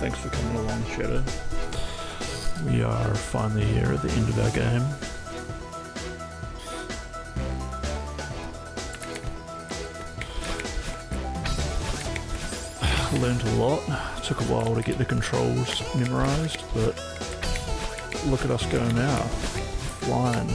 Thanks for coming along, Shadow. We are finally here at the end of our game. I learned a lot. It took a while to get the controls memorized, but look at us go now. Flying.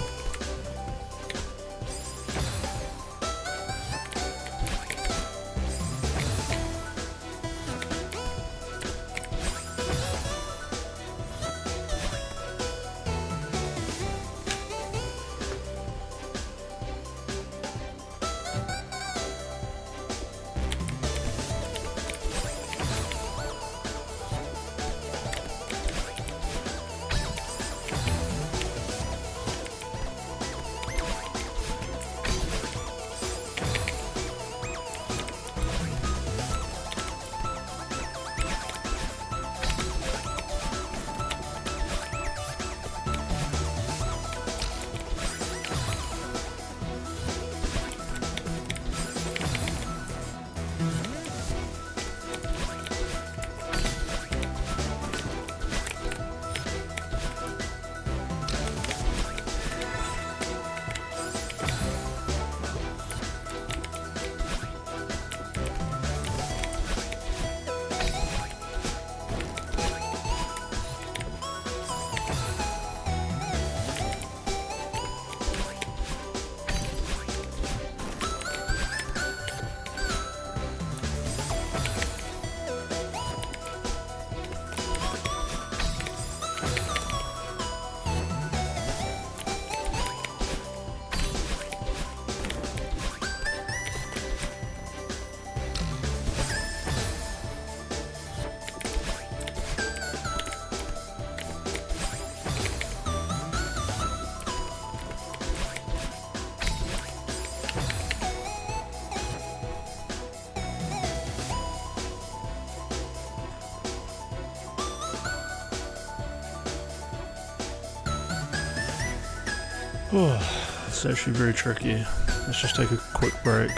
Oh, it's actually very tricky. Let's just take a quick break.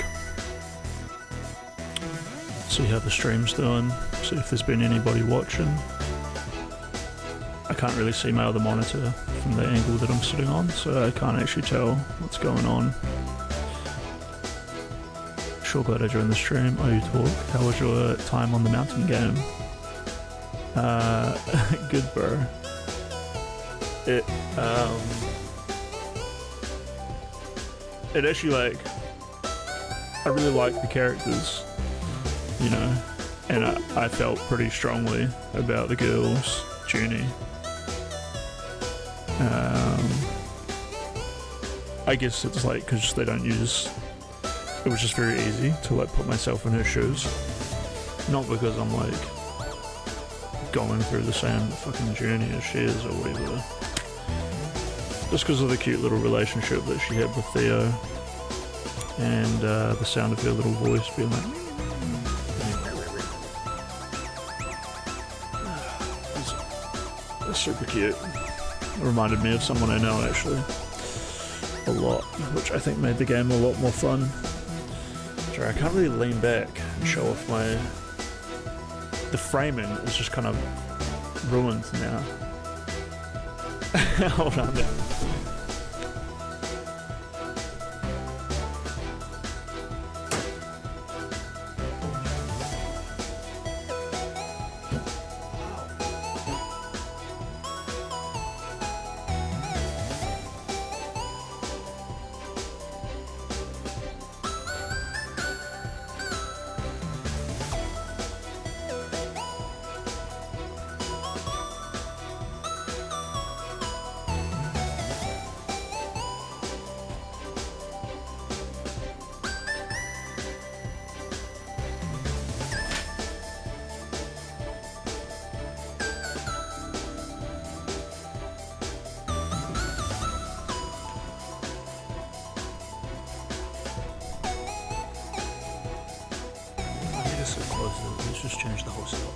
See how the stream's doing. See if there's been anybody watching. I can't really see my other monitor from the angle that I'm sitting on, so I can't actually tell what's going on. Sure, glad I joined the stream. Oh, you talk. How was your time on the mountain game? Good, bro. It actually, like, I really like the characters, you know, and I felt pretty strongly about the girl's journey. I guess it's like, because they don't use, it was just very easy to like put myself in her shoes. Not because I'm like going through the same fucking journey as she is or whatever. Just because of the cute little relationship that she had with Theo and the sound of her little voice being like it's super cute. It reminded me of someone I know actually a lot, which I think made the game a lot more fun. Sorry, I can't really lean back and show off my... The framing is just kind of ruined now. Hold on there. Let's just change the whole setup.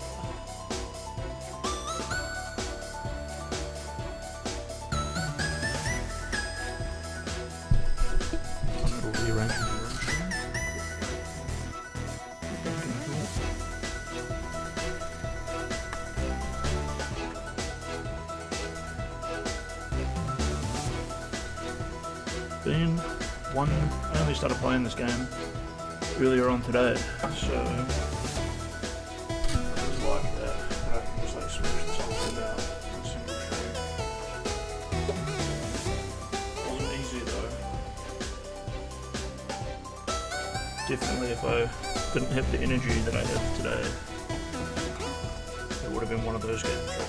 We'll rearrange the room. been one. I only started playing this game earlier on today, so I just like that. I can just like switch this whole thing out in a single track. Wasn't easy though. Definitely if I didn't have the energy that I have today, it would have been one of those game tracks.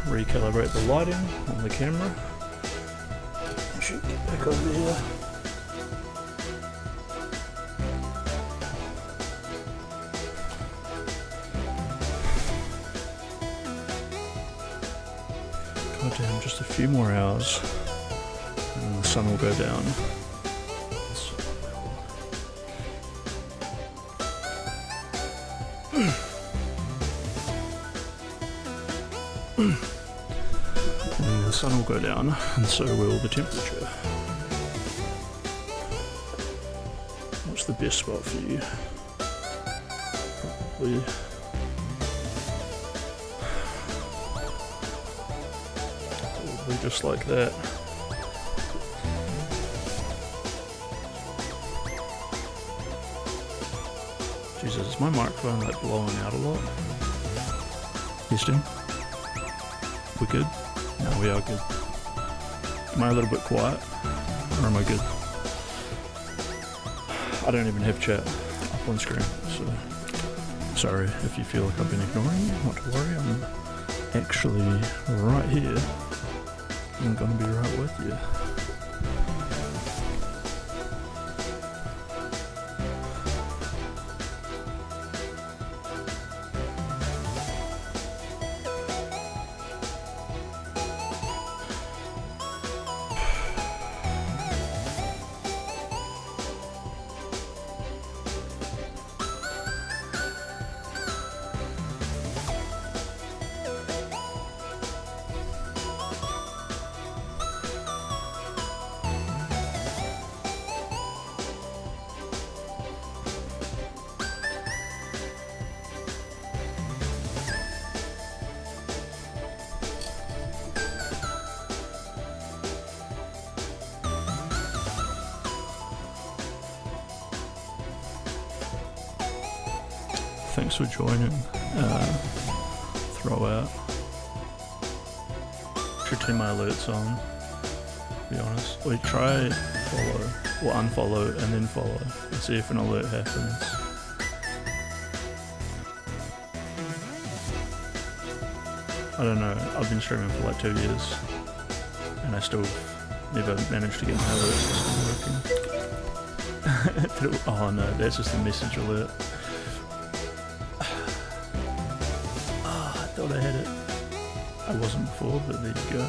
Recalibrate the lighting on the camera. I should get back over here. God damn, just a few more hours and the sun will go down. And the sun will go down, and so will the temperature. What's the best spot for you? Probably just like that. Jesus, is my microphone like blowing out a lot? Testing. We're good? No, we are good. Am I a little bit quiet? Or am I good? I don't even have chat up on screen, so sorry if you feel like I've been ignoring you. Not to worry, I'm actually right here. I'm gonna be right with you. Thanks for joining. Throw out. Should turn my alerts on, to be honest. Or try follow, or unfollow and then follow, and see if an alert happens. I don't know, I've been streaming for like 2 years, and I still never managed to get my alerts working. Oh no, that's just a message alert. Oh, I thought I had it. I wasn't before, but there you go.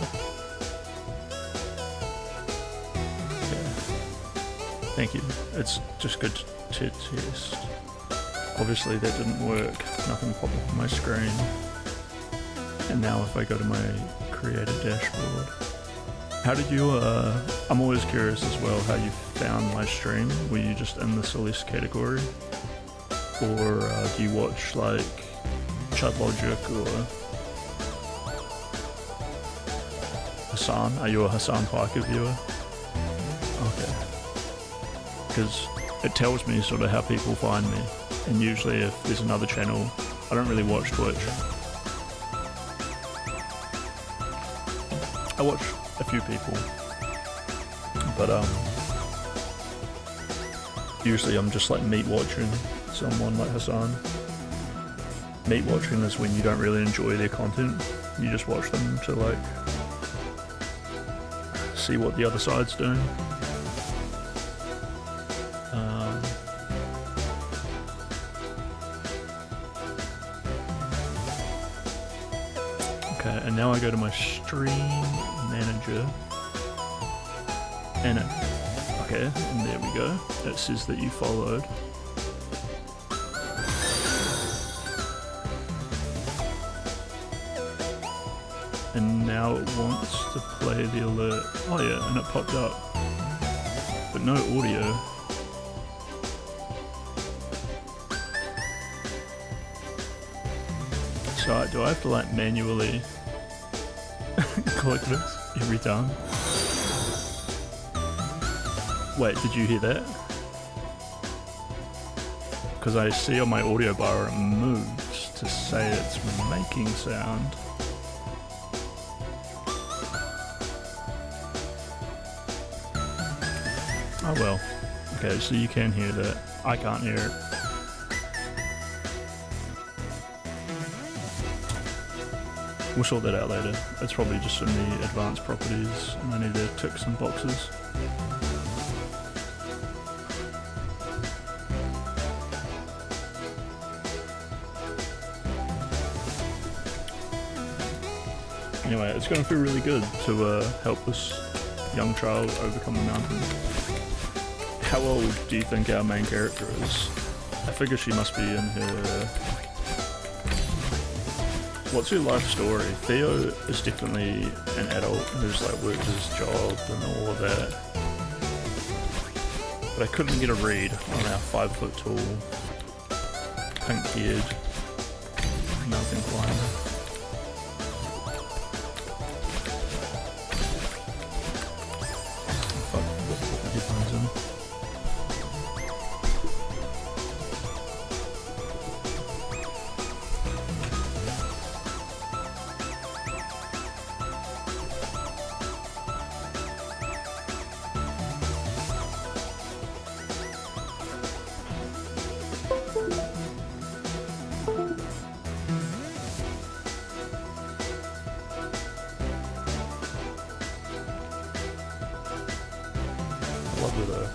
Yeah. Thank you. It's just good to test. Obviously that didn't work. Nothing popped up on my screen. And now if I go to my creator dashboard. How did you, I'm always curious as well how you found my stream. Were you just in the Celeste category? Or do you watch like Chud Logic or Hassan? Are you a Hassan Piker viewer? Okay. Because it tells me sort of how people find me. And usually if there's another channel, I don't really watch Twitch. I watch a few people, but usually I'm just like meat watching someone like Hassan. Meat watching is when you don't really enjoy their content, you just watch them to like see what the other side's doing. Okay, and now I go to my stream manager, and okay, and there we go. It says that you followed. And now it wants to play the alert. Oh yeah, and it popped up, but no audio. So do I have to like manually click this every time? Wait, did you hear that? Because I see on my audio bar it moves to say it's making sound. Oh well. Okay, so you can hear that. I can't hear it. We'll sort that out later. It's probably just in the advanced properties and I need to tick some boxes. Anyway, it's going to feel really good to help this young child overcome the mountain. How old do you think our main character is? I figure she must be in her... What's her life story? Theo is definitely an adult who's like worked his job and all of that. But I couldn't get a read on our 5 foot tall, pink-haired mountain climber. Lovely though.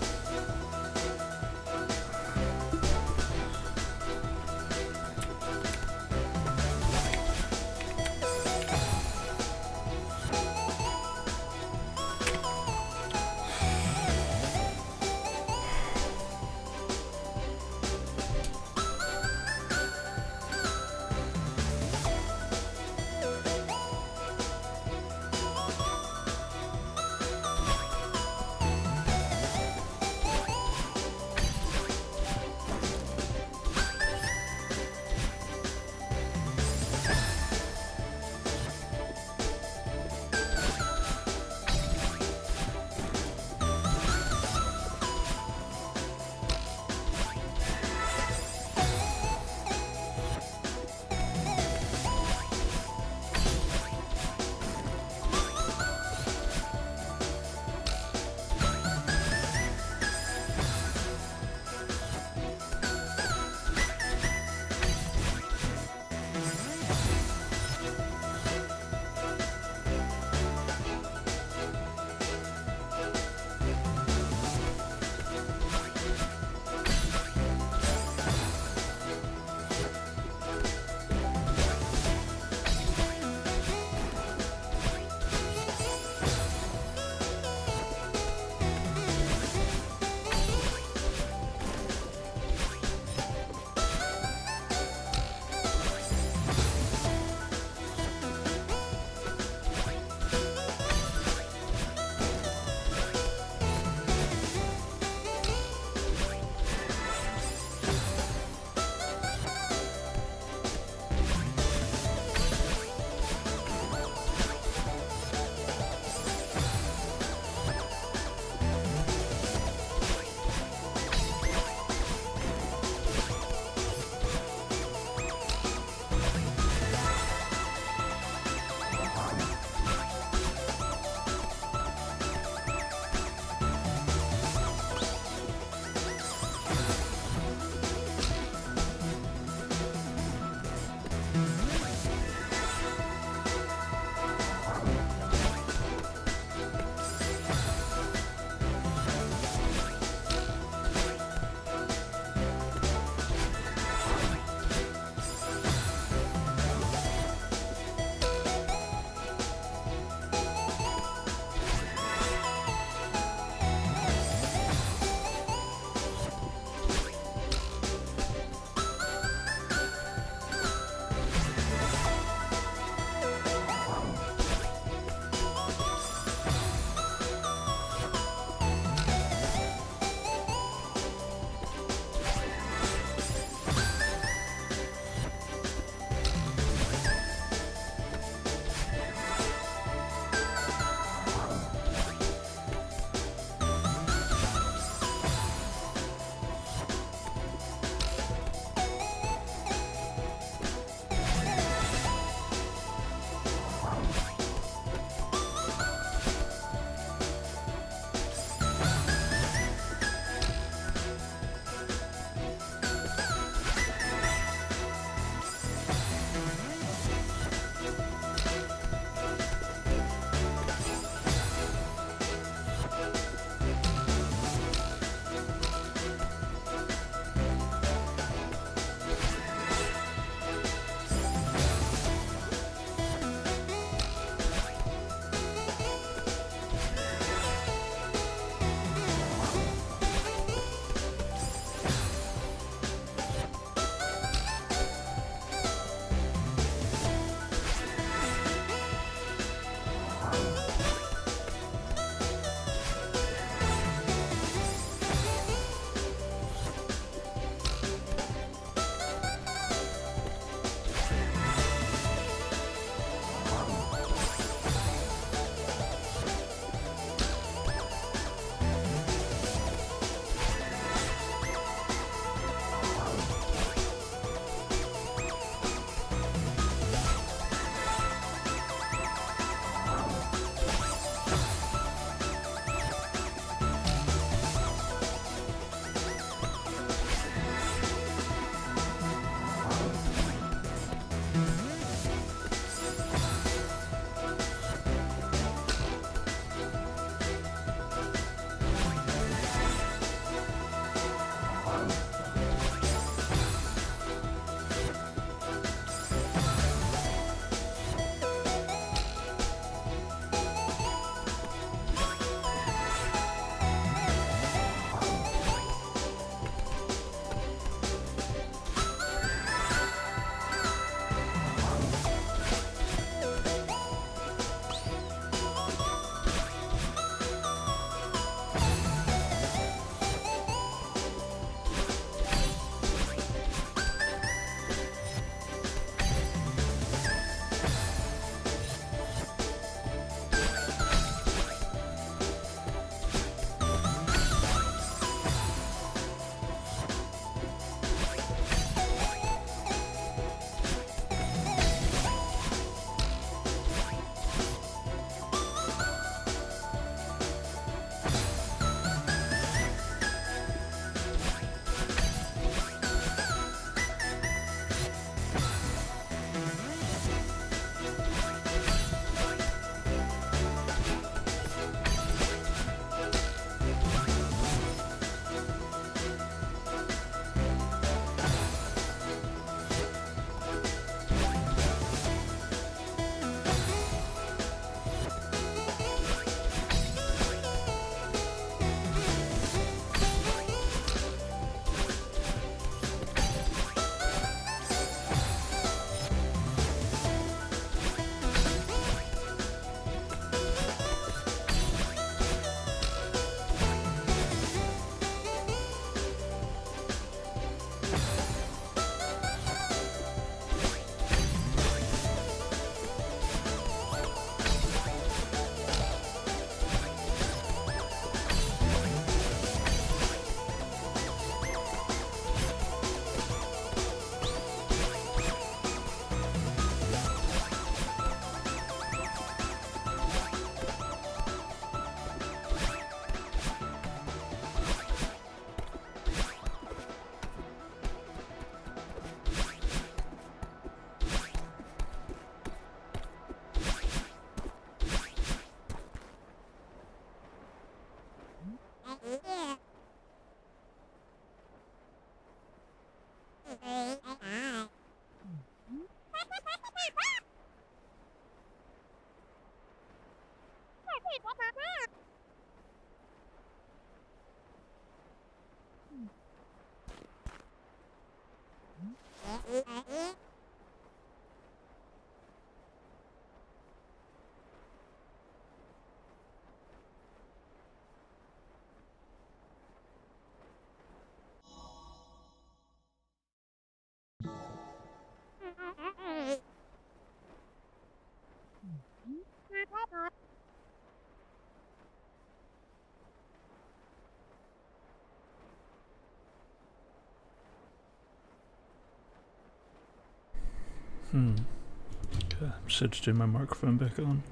Okay, said to turn my microphone back on.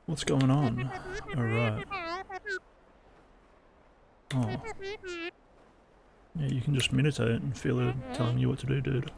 What's going on? Alright. Oh. Yeah, you can just meditate and feel it telling you what to do, dude.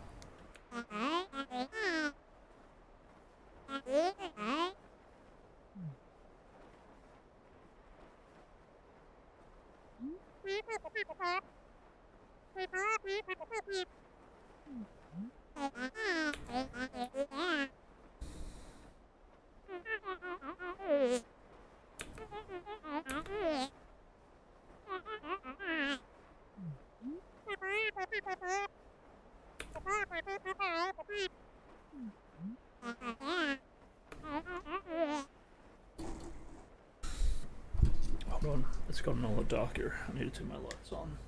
Hold on, it's gotten a lot darker. I need to turn my lights on.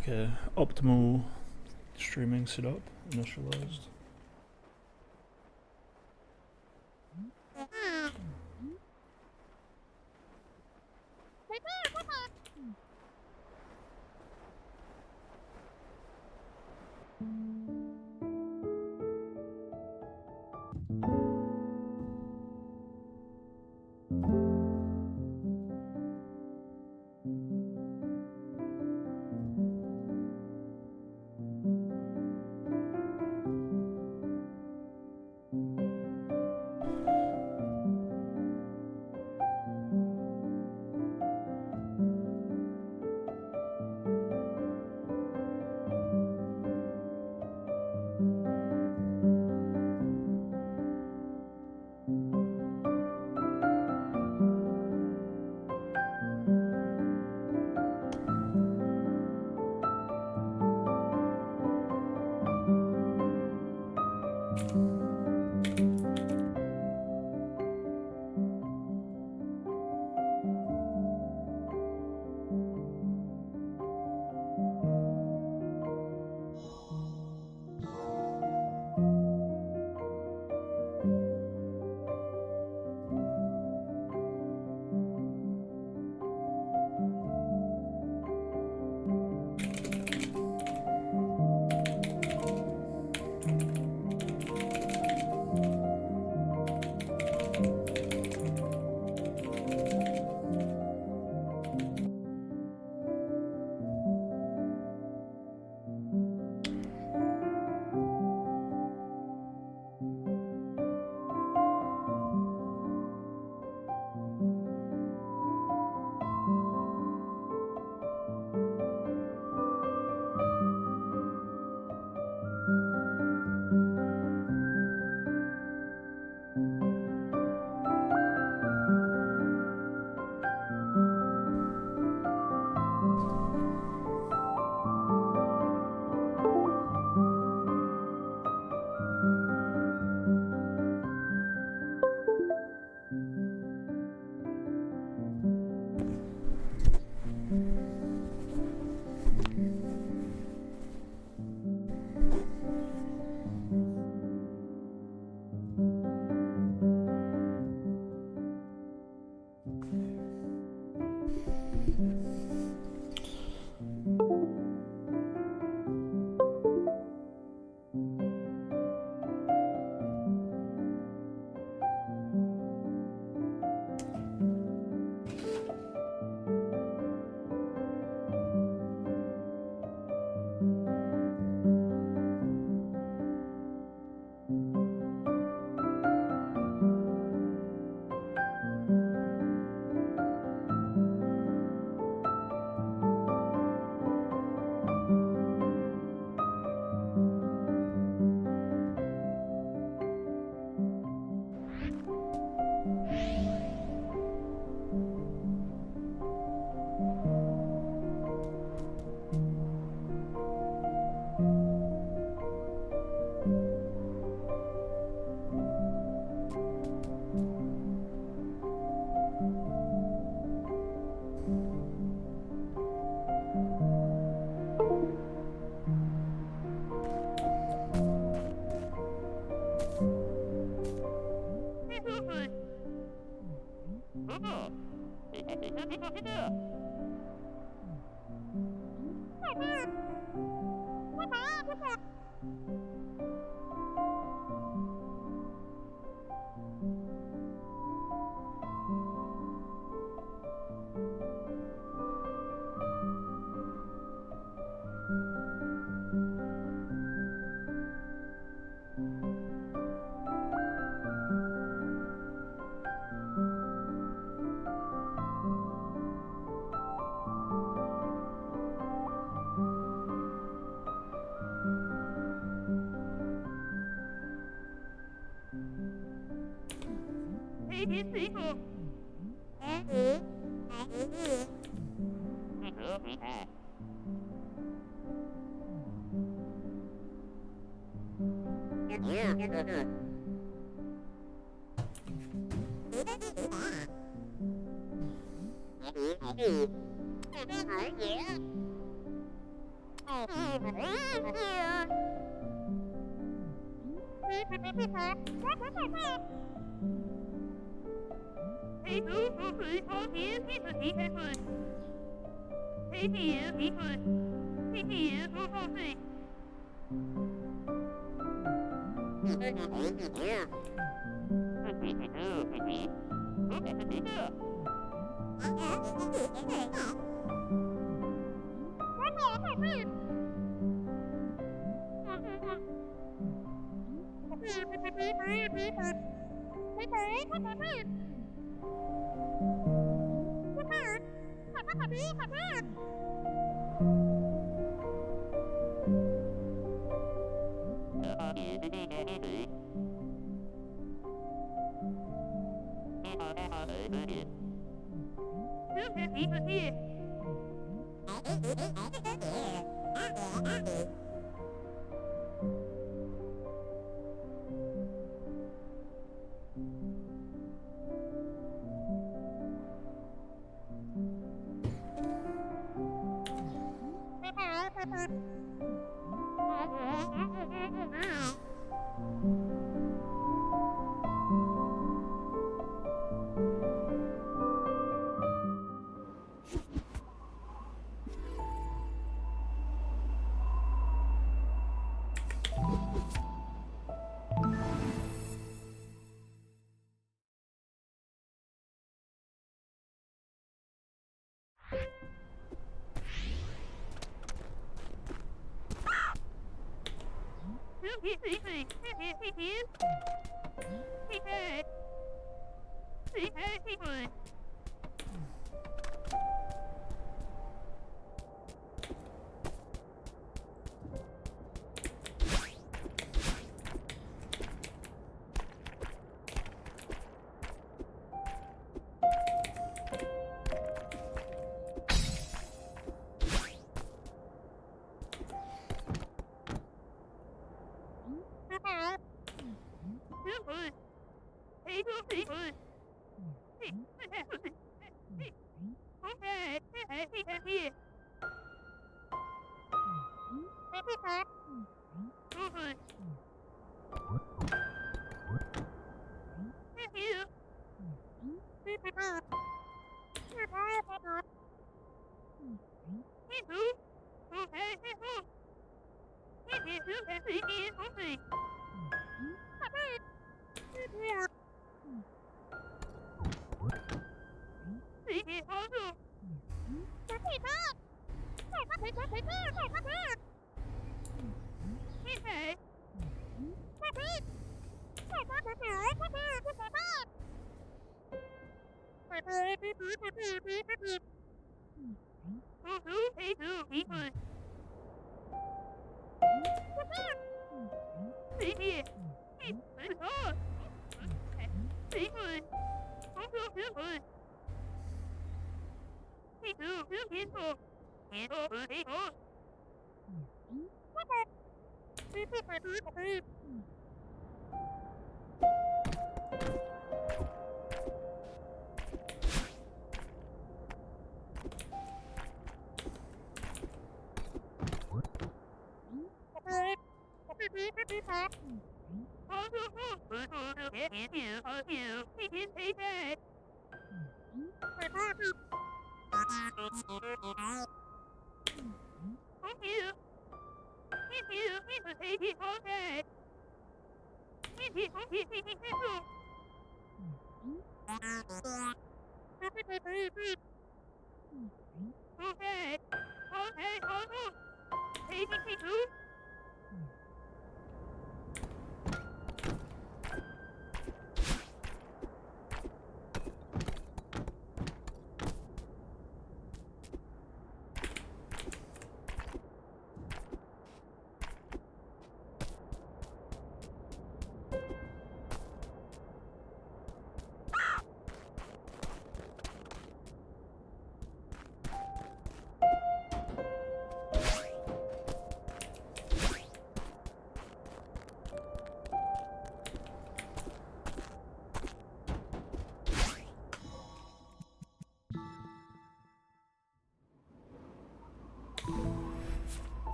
Okay, optimal streaming setup initialized.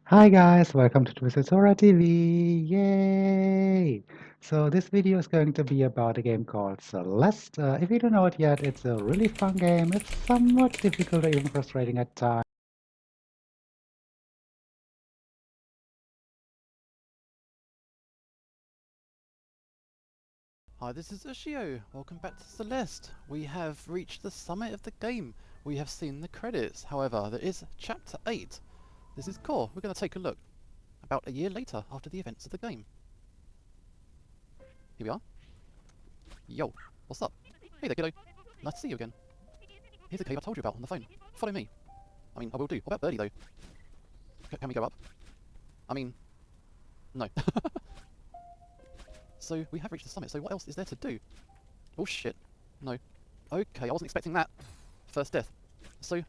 Hi guys, welcome to Twisted Sora TV. Yay! So this video is going to be about a game called Celeste. If you don't know it yet, it's a really fun game. It's somewhat difficult or even frustrating at times. Hi, this is Ushio. Welcome back to Celeste. We have reached the summit of the game. We have seen the credits. However, there is Chapter 8. This is Core. We're going to take a look about a year later after the events of the game. Here we are. Yo, what's up? Hey there, kiddo. Nice to see you again. Here's a cave I told you about on the phone. Follow me. I mean, I will do. What about Birdie, though? Can we go up? I mean, no. So, we have reached the summit, so what else is there to do? Oh shit. No. Okay, I wasn't expecting that. First death. So,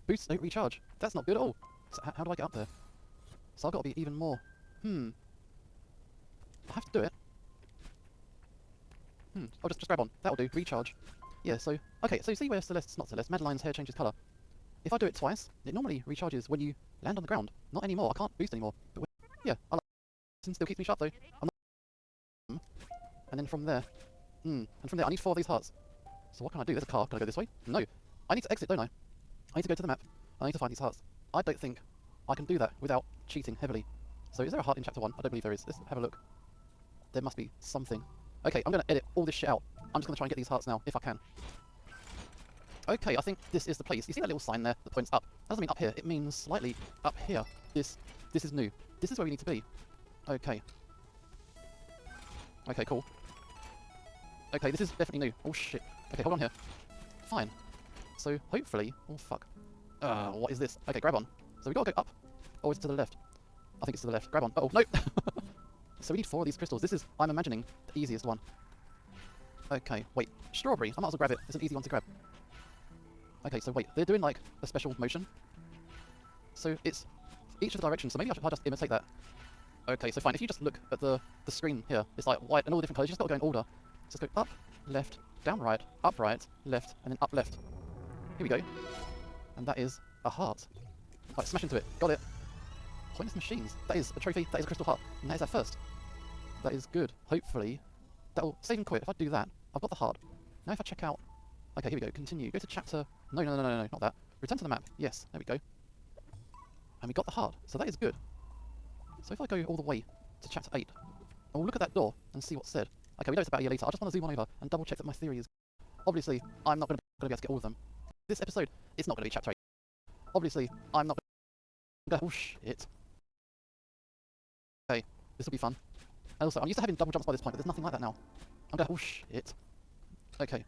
boosts don't recharge. That's not good at all. So how do I get up there? So I've got to be even more... I have to do it. I'll just grab on. That'll do. Recharge. Yeah, so... Okay, so you see where not Celeste, Madeline's hair changes colour. If I do it twice, it normally recharges when you land on the ground. Not anymore. I can't boost anymore. But yeah, I like it. Still keeps me sharp though. I'm not... And then from there... And from there I need 4 of these hearts. So what can I do? There's a car. Can I go this way? No. I need to exit, don't I? I need to go to the map. I need to find these hearts. I don't think I can do that without cheating heavily. So is there a heart in Chapter 1? I don't believe there is. Let's have a look. There must be something. Okay, I'm going to edit all this shit out. I'm just going to try and get these hearts now, if I can. Okay, I think this is the place. You see that little sign there that points up? That doesn't mean up here. It means slightly up here. This is new. This is where we need to be. Okay. Okay, cool. Okay, this is definitely new. Oh shit. Okay, hold on here. Fine. So, hopefully... Oh, fuck. What is this? Okay, grab on. So we gotta go up. Or is it to the left? I think it's to the left. Grab on. Uh oh, no! So we need 4 of these crystals. This is, I'm imagining, the easiest one. Okay, wait. Strawberry. I might as well grab it. It's an easy one to grab. Okay, so wait. They're doing like a special motion. So it's each of the directions. So maybe I should just imitate that. Okay, so fine. If you just look at the screen here, it's like white and all different colours. You just got to go in order. Just go up, left, down right, up right, left, and then up left. Here we go. And that is a heart. Right, smash into it. Got it. Pointless machines. That is a trophy. That is a crystal heart. And that is our first. That is good. Hopefully, that'll save and quit. If I do that, I've got the heart. Now if I check out... Okay, here we go. Continue. Go to chapter... No, not that. Return to the map. Yes, there we go. And we got the heart. So that is good. So if I go all the way to chapter 8, and we'll look at that door and see what's said. Okay, we know it's about a year later. I just want to zoom on over and double check that my theory is... Obviously, I'm not going to be able to get all of them. This episode, it's not going to be chapter 8. Obviously, I'm not going to... Oh, shit. Okay, this will be fun. And also, I'm used to having double jumps by this point, but there's nothing like that now. I'm going to... Oh, shit. Okay.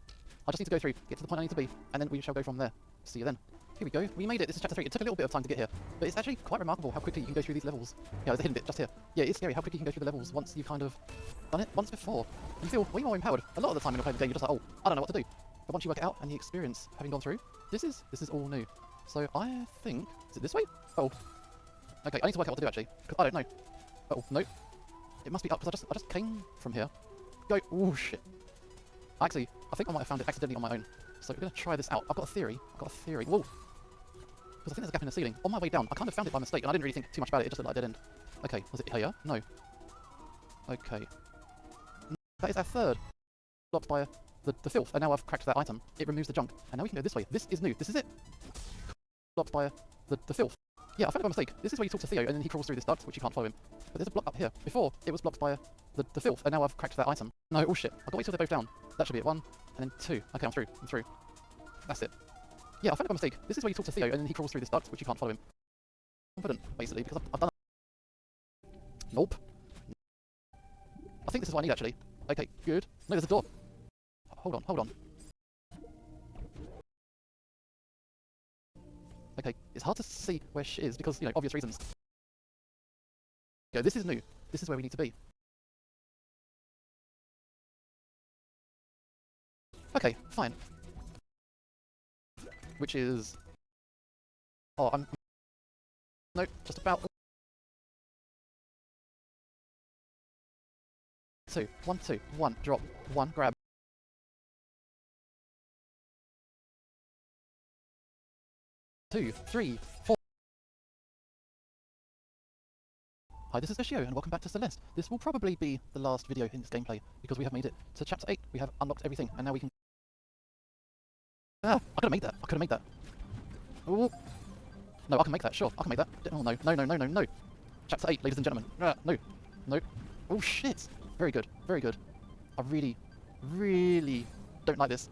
I just need to go through, get to the point I need to be, and then we shall go from there. See you then. Here we go. We made it. This is chapter 3. It took a little bit of time to get here, but it's actually quite remarkable how quickly you can go through these levels. Yeah, there's a hidden bit just here. Yeah, it's scary how quickly you can go through the levels once you've kind of done it once before. You feel way more empowered. A lot of the time when you're playing the game, you're just like, oh, I don't know what to do. But once you work it out and you experience having gone through, this is all new. So I think... Is it this way? Oh. Okay, I need to work out what to do actually. I don't know. Oh, no. It must be up, because I just came from here. Go. Oh, shit. Actually, I think I might have found it accidentally on my own. So we're going to try this out. I've got a theory. Whoa. Because I think there's a gap in the ceiling. On my way down, I kind of found it by mistake, and I didn't really think too much about it. It just looked like a dead end. Okay, was it here? No. Okay. That is our third. Blocked by the filth, and now I've cracked that item. It removes the junk, and now we can go this way. This is new. This is it. Blocked by the filth. Yeah, I found it by mistake. This is where you talk to Theo, and then he crawls through this duct, which you can't follow him. But there's a block up here. Before, it was blocked by the filth, and now I've cracked that item. No, oh shit. I've got to wait till they're both down. That should be it. 1, and then 2. Okay, I'm through. That's it. Yeah, I found it by mistake. This is where you talk to Theo, and then he crawls through this duct, which you can't follow him. Confident, basically, because I've done it. Nope. I think this is what I need, actually. Okay, good. No, there's a door. Hold on. Okay, it's hard to see where shit is because, you know, obvious reasons. Okay, this is new. This is where we need to be. Okay, fine. Which is... Oh, I'm... No, just about... 2. 1, 2. 1, drop. 1, grab. 2, 3, 4. Hi, this is Yoshio, and welcome back to Celeste. This will probably be the last video in this gameplay, because we have made it to chapter 8. We have unlocked everything, and now we can... Ah, I could've made that. Ooh. No, I can make that, sure, I can make that. Oh, no. Chapter 8, ladies and gentlemen. No. Oh, shit. Very good. I really don't like this.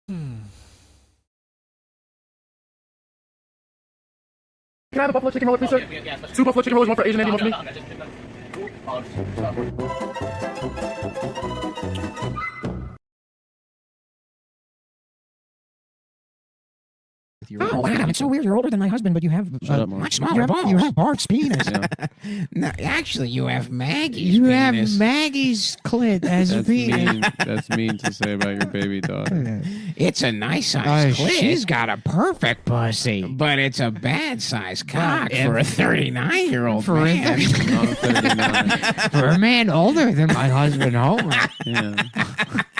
Can I have a buffalo chicken roller, please, sir? Yeah, 2 buffalo chicken rollers, 1 for Asian, and 1 for me. Oh, wow, it's so weird. You're older than my husband, but you have much smaller balls. You have Bart's penis. Yeah. No, actually, you have Maggie's penis. Have Maggie's clit as a penis. That's mean to say about your baby daughter. It's a nice size clit. She's got a perfect pussy, but it's a bad size cock for a 39-year-old man. I'm 39. For a man older than my husband, Homer. Yeah.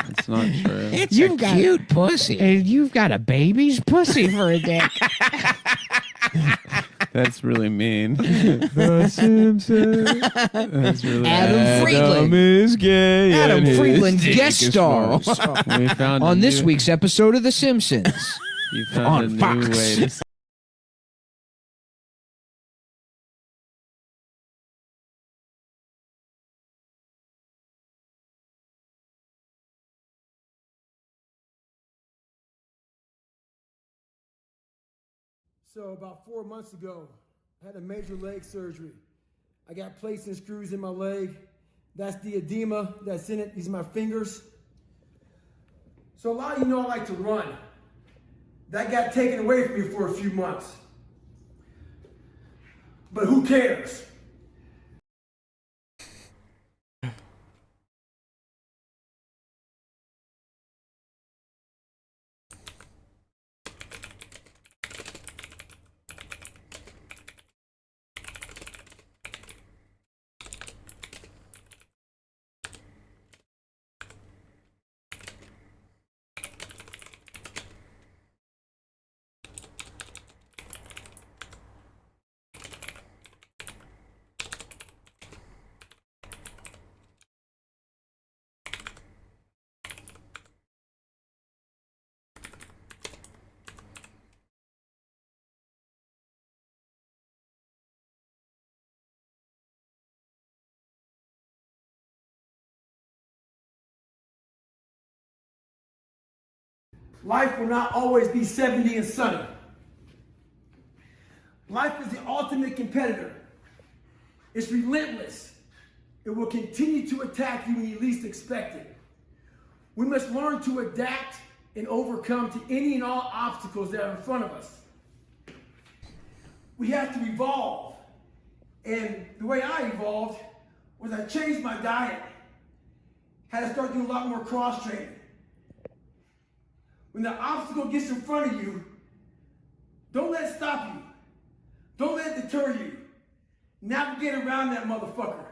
It's not true. It's a cute pussy. And you've got a baby's pussy for a dick. That's really mean. The Simpsons. That's really Adam Friedland. Adam is gay. Adam Friedland guest star We found on this week's episode of The Simpsons. You found on a new Fox. way to... So about 4 months ago, I had a major leg surgery. I got plates and screws in my leg. That's the edema that's in it. These are my fingers. So a lot of you know I like to run. That got taken away from me for a few months. But who cares? Life will not always be 70 and sunny. Life is the ultimate competitor. It's relentless. It will continue to attack you when you least expect it. We must learn to adapt and overcome to any and all obstacles that are in front of us. We have to evolve. And the way I evolved was I changed my diet. Had to start doing a lot more cross training. When the obstacle gets in front of you, don't let it stop you. Don't let it deter you. Navigate around that motherfucker.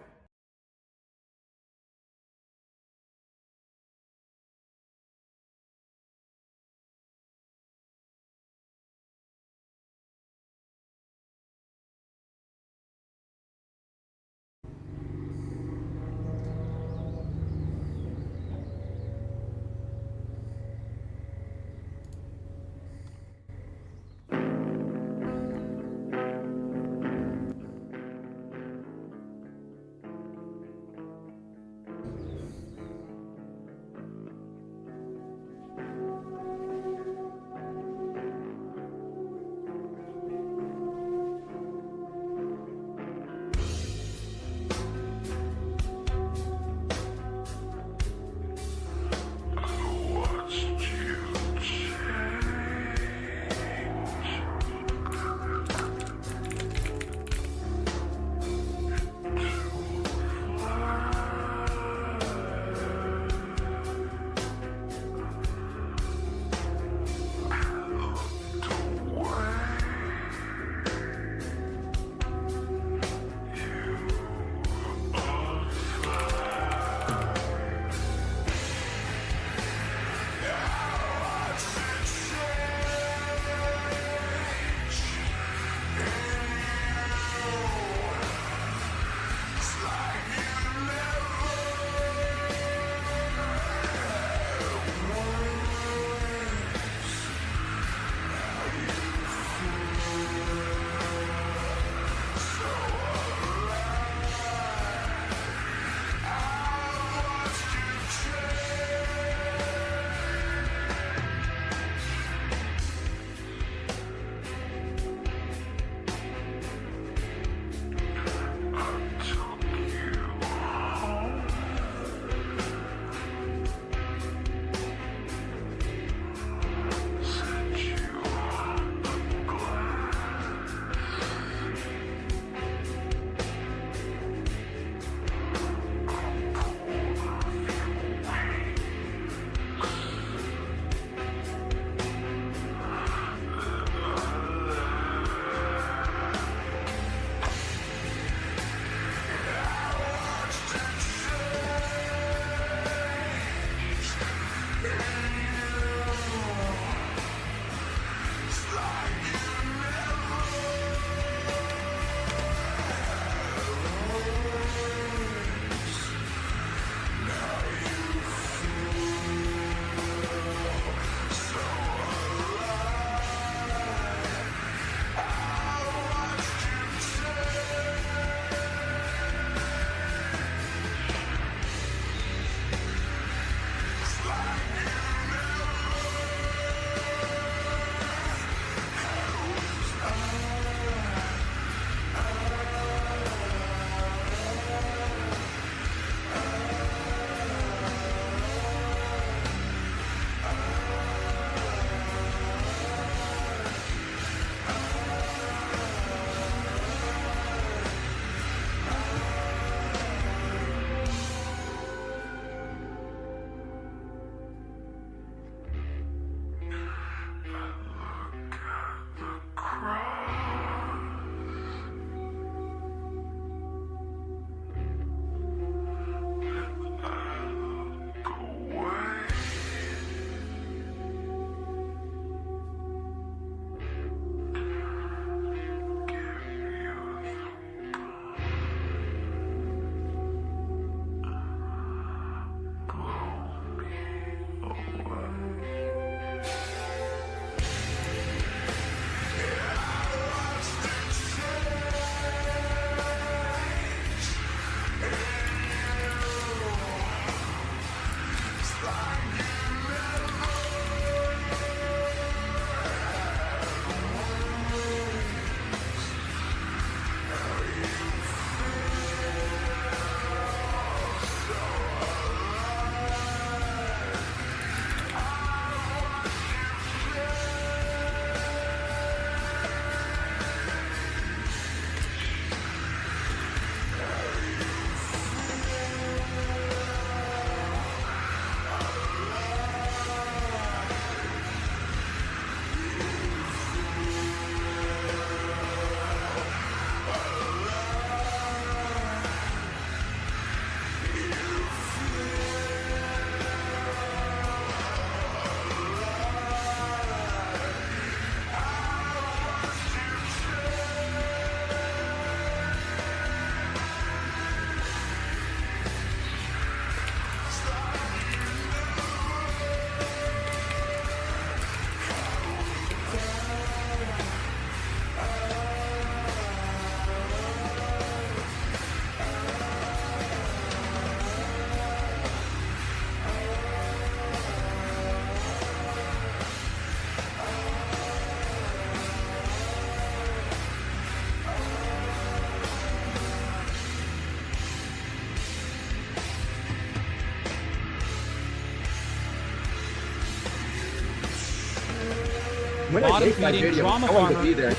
When I bottom make that feeding, video, trauma I want to farmer. be there.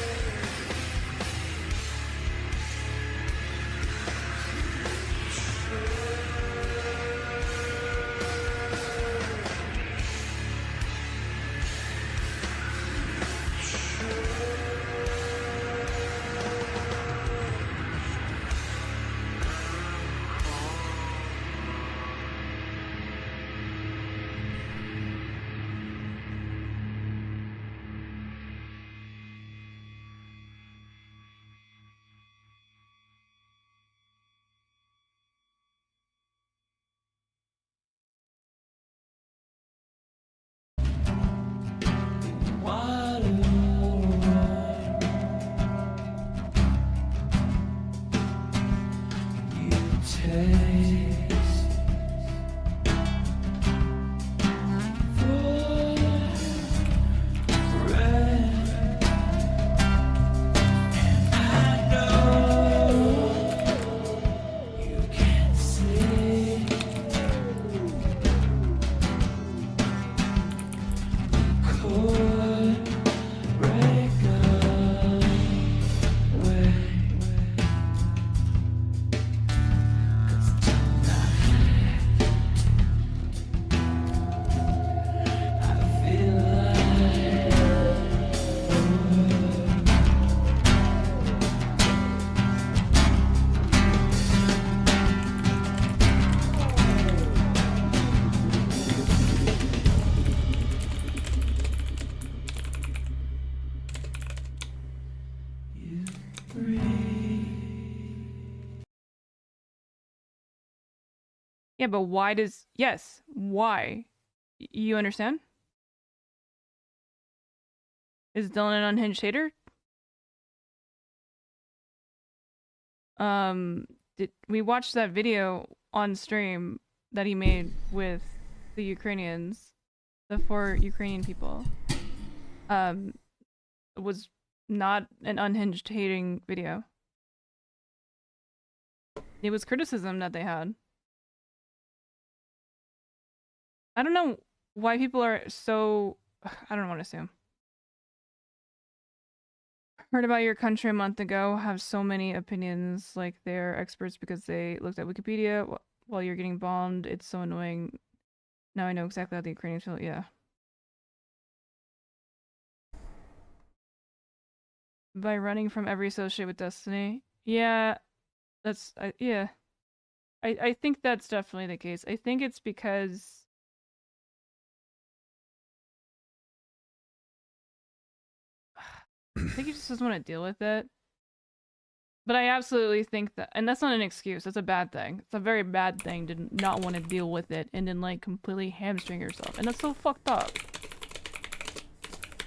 Yeah, but why does... Yes, why? You understand? Is Dylan an unhinged hater? We watched that video on stream that he made with the Ukrainians, the 4 Ukrainian people. It was not an unhinged hating video. It was criticism that they had. I don't know why people are so... I don't want to assume. Heard about your country a month ago, have so many opinions like they're experts because they looked at Wikipedia while you're getting bombed. It's so annoying. Now I know exactly how the Ukrainians feel. Yeah. By running from every associate with Destiny. Yeah, that's... yeah. I think that's definitely the case. I think it's because... I think he just doesn't want to deal with it. But I absolutely think that, and that's not an excuse, that's a bad thing. It's a very bad thing to not want to deal with it and then like completely hamstring yourself. And that's so fucked up.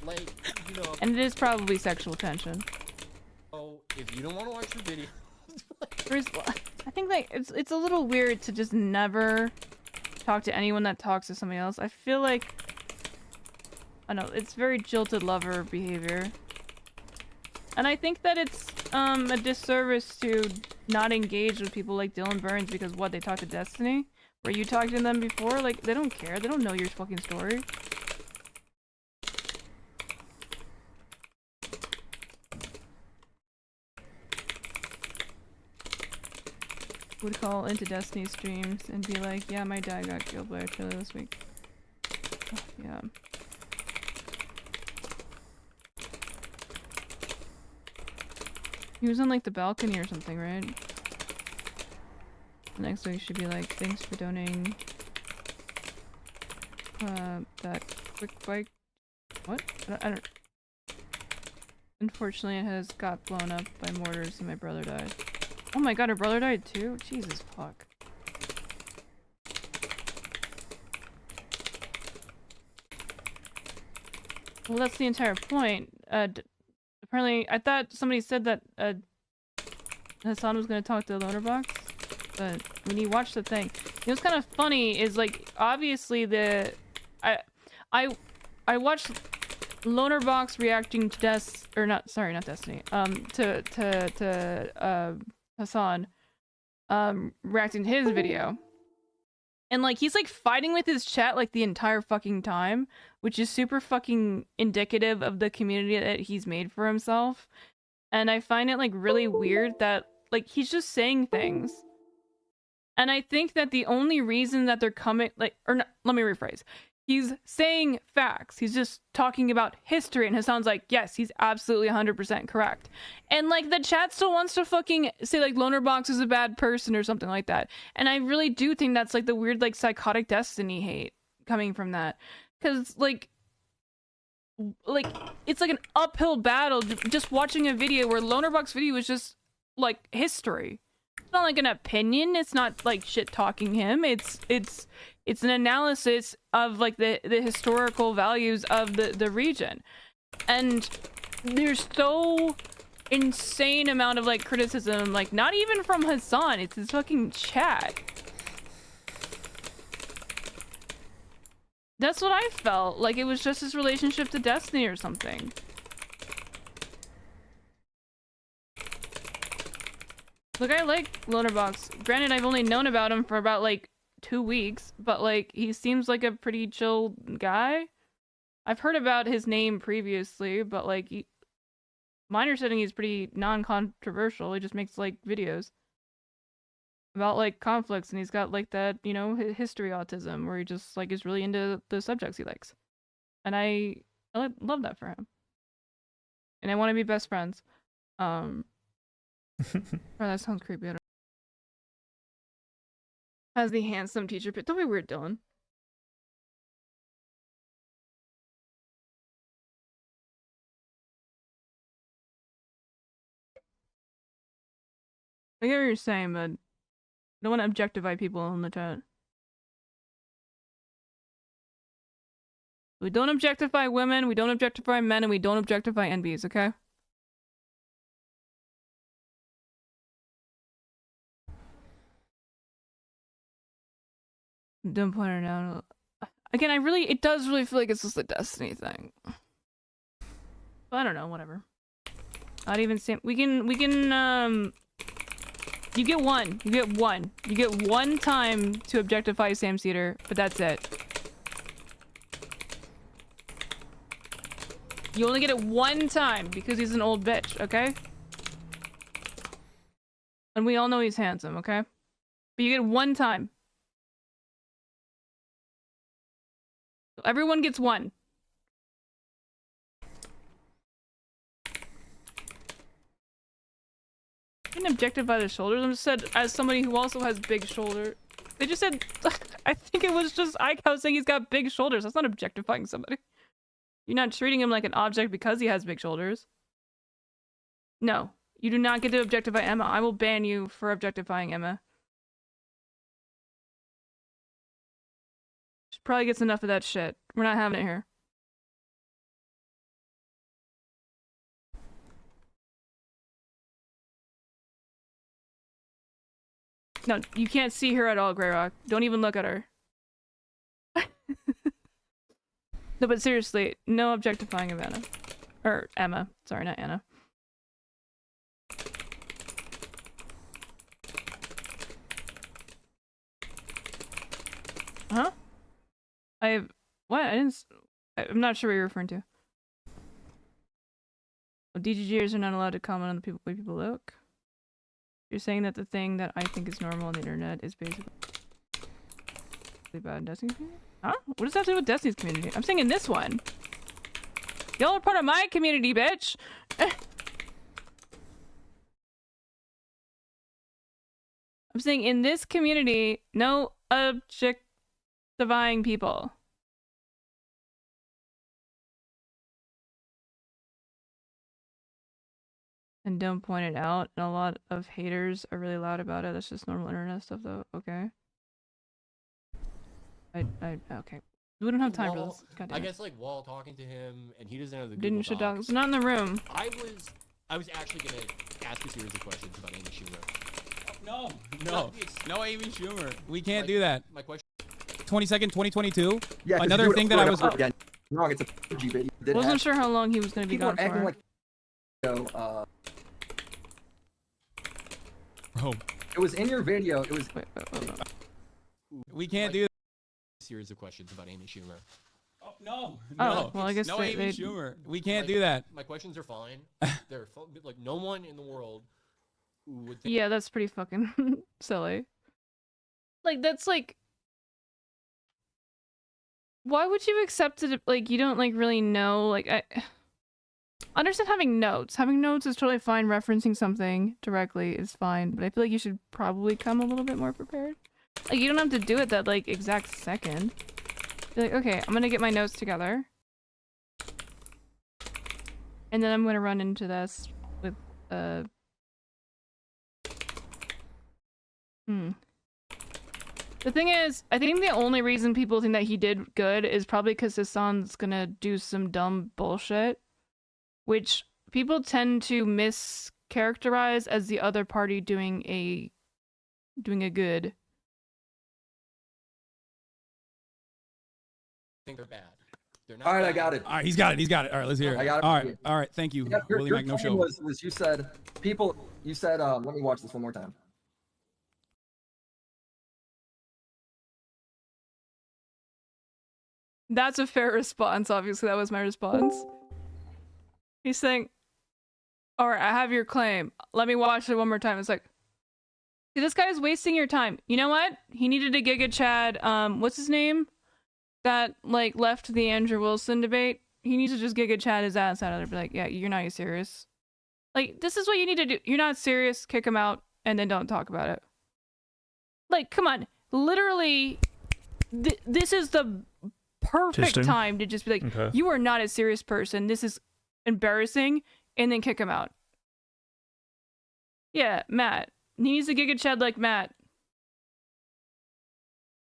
Like, you know. And it is probably sexual tension. Oh, if you don't want to watch the video. I think like it's a little weird to just never talk to anyone that talks to somebody else. I feel like, I don't know, it's very jilted lover behavior. And I think that it's a disservice to not engage with people like Dylan Burns because what, they talk to Destiny? Were you talking to them before? Like, they don't care. They don't know your fucking story. Would call into Destiny streams and be like, yeah, my dad got killed by a trailer this week. Oh, yeah. He was on like the balcony or something, right? The next week should be like, thanks for donating that quick bike. What? I don't... Unfortunately, it has got blown up by mortars and my brother died. Oh my god, her brother died too? Jesus fuck. Well, that's the entire point. Apparently, I thought somebody said that Hassan was going to talk to the loaner box, but when you watch the thing, it was kind of funny. Is like obviously I watched loaner box reacting to not Destiny, to Hassan, reacting to his video, And like he's like fighting with his chat like the entire fucking time, which is super fucking indicative of the community that he's made for himself. And I find it like really weird that like he's just saying things. And I think that the only reason that they're coming like or not, let me rephrase. He's saying facts. He's just talking about history, and it sounds like, yes, he's absolutely 100% correct. And, like, the chat still wants to fucking say, like, Lonerbox is a bad person or something like that. And I really do think that's, like, the weird, like, psychotic Destiny hate coming from that. Because, like, it's like an uphill battle just watching a video where Lonerbox video is just, like, history. It's not like an opinion. It's not, like, shit-talking him. It's an analysis of like the historical values of the region. And there's so insane amount of like criticism, like not even from Hassan, it's his fucking chat. That's what I felt. Like it was just his relationship to Destiny or something. Look, I like Lonerbox. Granted, I've only known about him for about like 2 weeks, but like he seems like a pretty chill guy. I've heard about his name previously, but like my understanding he's pretty non-controversial. He just makes like videos about like conflicts, and he's got like that, you know, history autism where he just like is really into the subjects he likes. And I love that for him. And I want to be best friends. Oh, that sounds creepy. I don't Has the handsome teacher pit. Don't be weird, Dylan. I get what you're saying, but I don't want to objectify people in the chat. We don't objectify women, we don't objectify men, and we don't objectify NBs, okay? Don't point it out. Again, it does really feel like it's just a Destiny thing. But I don't know, whatever. Not even Sam. We can, you get one. You get one. You get one time to objectify Sam Cedar, but that's it. You only get it one time because he's an old bitch, okay? And we all know he's handsome, okay? But you get one time. Everyone gets one. I didn't objectify the shoulders. I just said, as somebody who also has big shoulders. They just said, I think it was just Ike saying he's got big shoulders. That's not objectifying somebody. You're not treating him like an object because he has big shoulders. No, you do not get to objectify Emma. I will ban you for objectifying Emma. She probably gets enough of that shit. We're not having it here. No, you can't see her at all, Greyrock. Don't even look at her. No, but seriously, no objectifying of Anna. Or Emma. Sorry, not Anna. Huh? What? I'm not sure what you're referring to. Well, DGGers are not allowed to comment on the way people look. You're saying that the thing that I think is normal on the internet is basically bad in Destiny's community? Huh? What does that have to do with Destiny's community? I'm saying in this one. Y'all are part of my community, bitch! I'm saying in this community, no objectifying people. And don't point it out. And a lot of haters are really loud about it. That's just normal internet stuff, though. Okay. Okay. We don't have time for this. God damn I it. guess like while talking to him, and he doesn't have the Didn't Google shut down. Docs, It's not in the room. I was actually gonna ask a series of questions about Amy Schumer. No, No. no Amy Schumer. We can't Like, do that. My question. 22nd, 2022. Yeah, 'cause Another you do it thing that I over was. and over again. Wrong. It's a PUBG, but you did Wasn't have- sure how long he was going to be people gone are acting for. like. Bro. It was in your video. It was. Wait. We can't do that. Series of questions about Amy Schumer. Oh, no. Oh, well, I guess no they- Amy they- Schumer. We can't do that. My questions are fine. They're like no one in the world would think. Yeah, that's pretty fucking silly. Like, that's like... Why would you accept it? Like, you don't, like, really know, like, I understand having notes. Having notes is totally fine. Referencing something directly is fine, but I feel like you should probably come a little bit more prepared. Like, you don't have to do it that, like, exact second. Be like, okay, I'm gonna get my notes together. And then I'm gonna run into this with, The thing is, I think the only reason people think that he did good is probably because Hassan's gonna do some dumb bullshit, which people tend to mischaracterize as the other party doing a good. Think they're bad. They're not All right, I bad. got it. All right, he's got it. He's got it. All right, let's hear it. I got it. All right, all right. Thank you, Yeah, Willie your Mac. No claim show. was you said people. You said let me watch this one more time. That's a fair response. Obviously, that was my response. He's saying, "All right, I have your claim. Let me watch it one more time." It's like, see, this guy's wasting your time. You know what? He needed a Giga Chad. What's his name? That like left the Andrew Wilson debate. He needs to just Giga Chad his ass out of there. Be like, yeah, you're not serious. Like, this is what you need to do. You're not serious. Kick him out, and then don't talk about it. Like, come on. Literally, this is the perfect Testing. time to just be like, Okay. you are not a serious person. This is embarrassing, and then kick him out. Yeah, Matt. He needs to Giga Chad like Matt.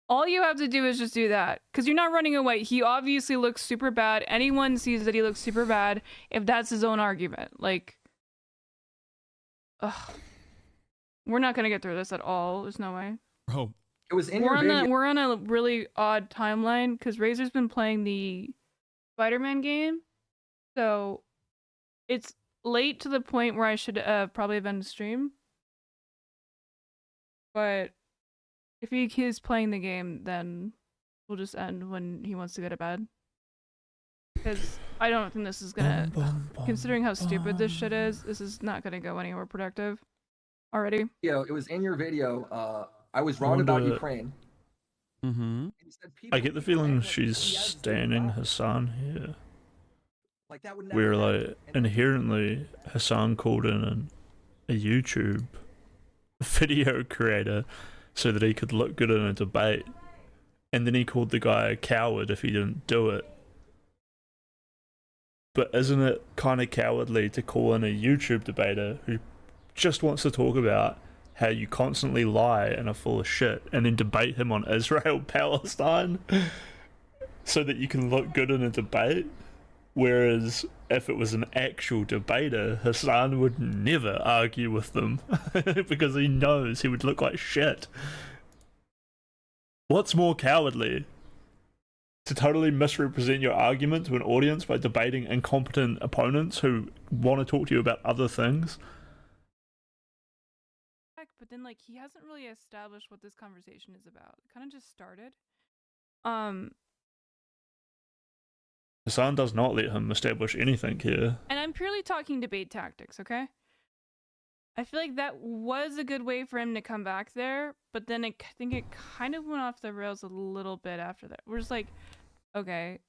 All you have to do is just do that. Because you're not running away. He obviously looks super bad. Anyone sees that he looks super bad if that's his own argument. Like, ugh. We're not going to get through this at all. There's no way. Bro. It was in your video. We're on a really odd timeline because Razor's been playing the Spider-Man game. So it's late to the point where I should probably have ended the stream. But if he's playing the game, then we'll just end when he wants to go to bed. Because I don't think this is gonna, considering how stupid this shit is, this is not gonna go anywhere productive already. It was in your video. I was wrong about wonder- Ukraine. Mm-hmm. And you said people I get the in feeling Ukraine, she's he has standing been Hassan here. like that would never Where happen. like And inherently Hassan called in a YouTube video creator so that he could look good in a debate, and then he called the guy a coward if he didn't do it. But isn't it kind of cowardly to call in a YouTube debater who just wants to talk about how you constantly lie and are full of shit, and then debate him on Israel Palestine so that you can look good in a debate? Whereas if it was an actual debater, Hassan would never argue with them because he knows he would look like shit. What's more cowardly? To totally misrepresent your argument to an audience by debating incompetent opponents who want to talk to you about other things? But then, like, he hasn't really established what this conversation is about. It kind of just started. Hassan does not let him establish anything here. And I'm purely talking debate tactics, okay? I feel like that was a good way for him to come back there, but then I think it kind of went off the rails a little bit after that. We're just like, okay.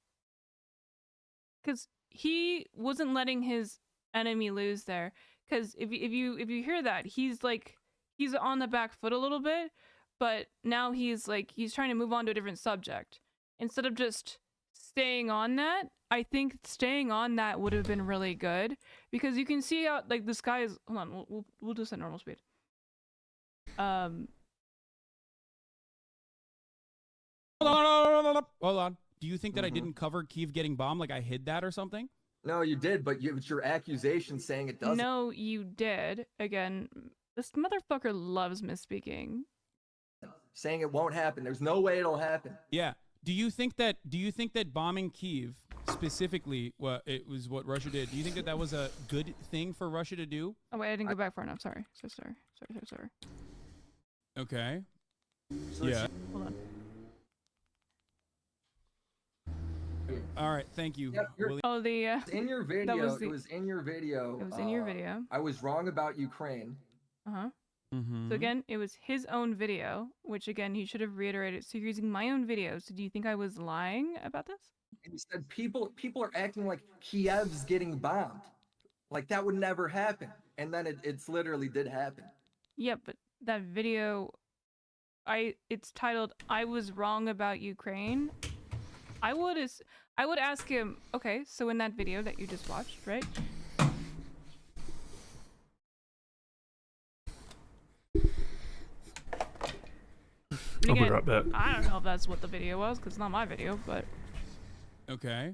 Because he wasn't letting his enemy lose there. Because if you hear that, he's like, he's on the back foot a little bit, but now he's trying to move on to a different subject. Instead of just staying on that, I think staying on that would have been really good, because you can see how like this guy is. Hold on, we'll do this at normal speed. Hold on. Do you think that I didn't cover Kyiv getting bombed? Like I hid that or something? No, you did, but it's your accusation saying it doesn't. No, you did. Again, this motherfucker loves misspeaking. Saying it won't happen. There's no way it'll happen. Yeah. Do you think that bombing Kyiv specifically, what Russia did? Do you think that was a good thing for Russia to do? Oh wait, I didn't go back far enough. Sorry. So sorry. Okay. So Yeah. Hold on. All right, thank you. Yeah, William. Oh, the In your video, the- it was in your video. It was in your video. I was wrong about Ukraine. Uh-huh. Mm-hmm. So again, it was his own video, which again, he should have reiterated. So you're using my own video. So do you think I was lying about this? And he said people are acting like Kiev's getting bombed. Like that would never happen. And then it's literally did happen. Yeah, but that video, it's titled "I Was Wrong About Ukraine." I would ask him, okay, so in that video that you just watched, right? And I'll be again, right back. I don't know if that's what the video was, because it's not my video, but Okay.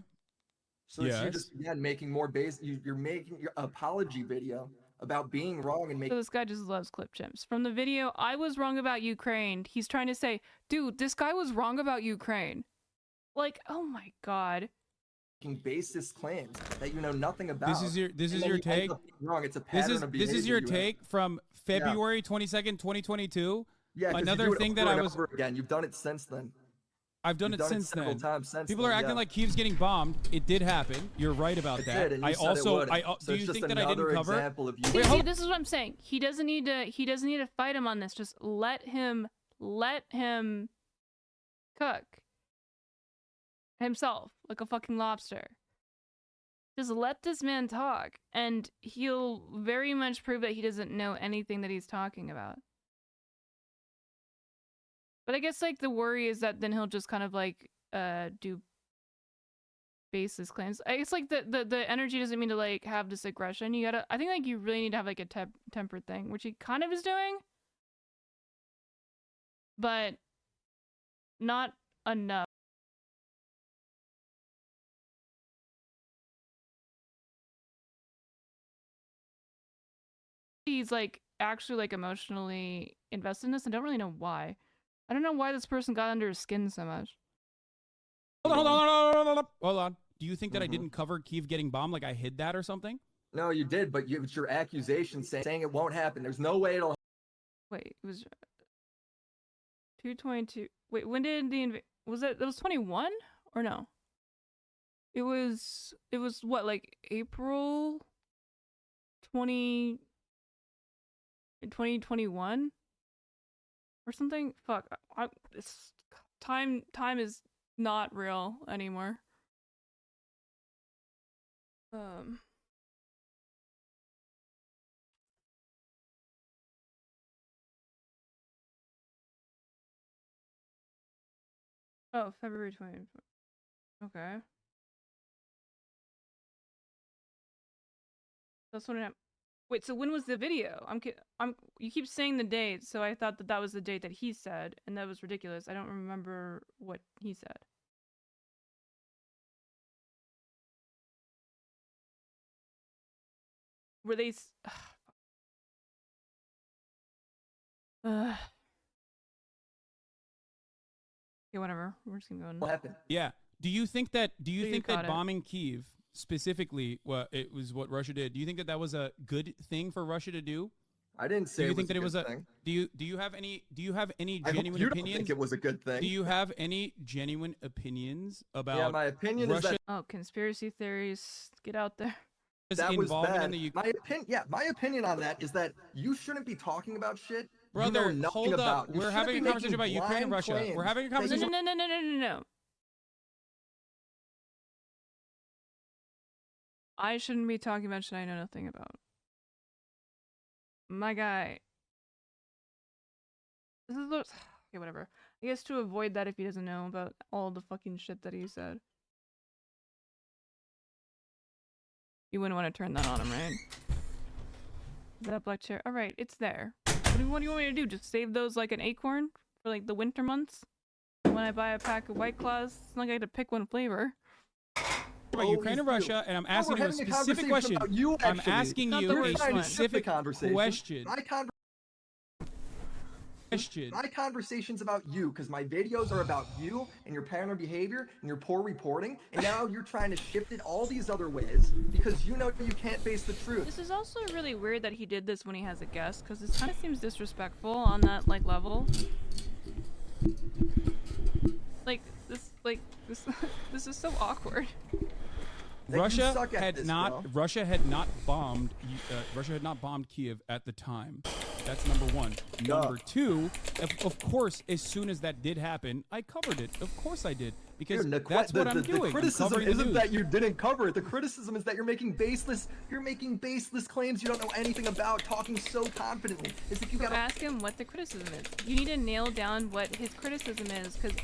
So it's you just again making more you're making your apology video about being wrong and so making this guy just loves clip chimps. From the video, I was wrong about Ukraine. He's trying to say, dude, this guy was wrong about Ukraine. Like, oh my god. baseless claims that you know nothing about. This is your and then your he ends take. up being wrong. It's a pattern of This is behavior your you have. take from February 22nd, 2022. Yeah, 'cause Another you do it thing that over I and was over again. You've done it since then. I've done You've it since several then. times since People then, are acting yeah. like Kiev's getting bombed. It did happen. You're right about It that. did, and you I said it also wouldn't. I So do it's you just think that I didn't another cover? example of you. Wait, See, this is what I'm saying. He doesn't need to fight him on this. Just let him cook himself like a fucking lobster. Just let this man talk, and he'll very much prove that he doesn't know anything that he's talking about. But I guess like the worry is that then he'll just kind of like do baseless claims. I guess like the energy doesn't mean to like have this aggression. You gotta, I think like you really need to have like a tempered thing, which he kind of is doing, but not enough. He's like actually like emotionally invested in this. I don't really know why. I don't know why this person got under his skin so much. Hold on. Do you think that I didn't cover Kiev getting bombed? Like I hid that or something? No, you did, but it's your accusation saying it won't happen. There's no way it'll. Wait, it was 222. Wait, when did the was it? It was 21 or no? It was what, like April 2021 or something. Fuck, this time is not real anymore. Oh, February 20th. Okay. That's when it. Wait, so when was the video? You keep saying the date, so I thought that was the date that he said, and that was ridiculous. I don't remember what he said. Were they? Yeah, whatever. We're just gonna go. Yeah. Do you think that got it. bombing Kiev specifically, it was what Russia did? Do you think that was a good thing for Russia to do? I didn't say. Do you it think that it was a good thing. Do you have any I hope genuine you don't opinions? think it was a good thing. Do you have any genuine opinions about? Yeah, my opinion is Russia that. Oh, conspiracy theories, get out there. That was involvement bad. in the My opinion on that is that you shouldn't be talking about shit. Brother, you know nothing hold about. up. You We're shouldn't having be a conversation about making Ukraine and blind Russia. claims We're having a that you- conversation. No. I shouldn't be talking about shit I know nothing about. My guy. This is okay, whatever. I guess to avoid that if he doesn't know about all the fucking shit that he said. You wouldn't want to turn that on him, right? Is that black chair? Alright, it's there. What do you want me to do? Just save those like an acorn for like the winter months? When I buy a pack of White Claws, it's not like I had to pick one flavor. About Ukraine and Russia, and I'm asking you a specific question. I'm asking you a specific question. My conversation's about you, because my videos are about you and your pattern of behavior and your poor reporting, and now you're trying to shift it all these other ways because you know you can't face the truth. This is also really weird that he did this when he has a guest, because this kind of seems disrespectful on that like level. Like this. like this. This is so awkward. Russia suck at had this, not bro. Russia had not bombed Kiev at the time. That's number one. Number two, of course, as soon as that did happen, I covered it. Of course I did. Because Dude, that's what I'm doing. The criticism I'm covering the isn't news. that you didn't cover it. The criticism is that you're making baseless claims you don't know anything about, talking so confidently. It's like you So gotta ask him what the criticism is. You need to nail down what his criticism is, because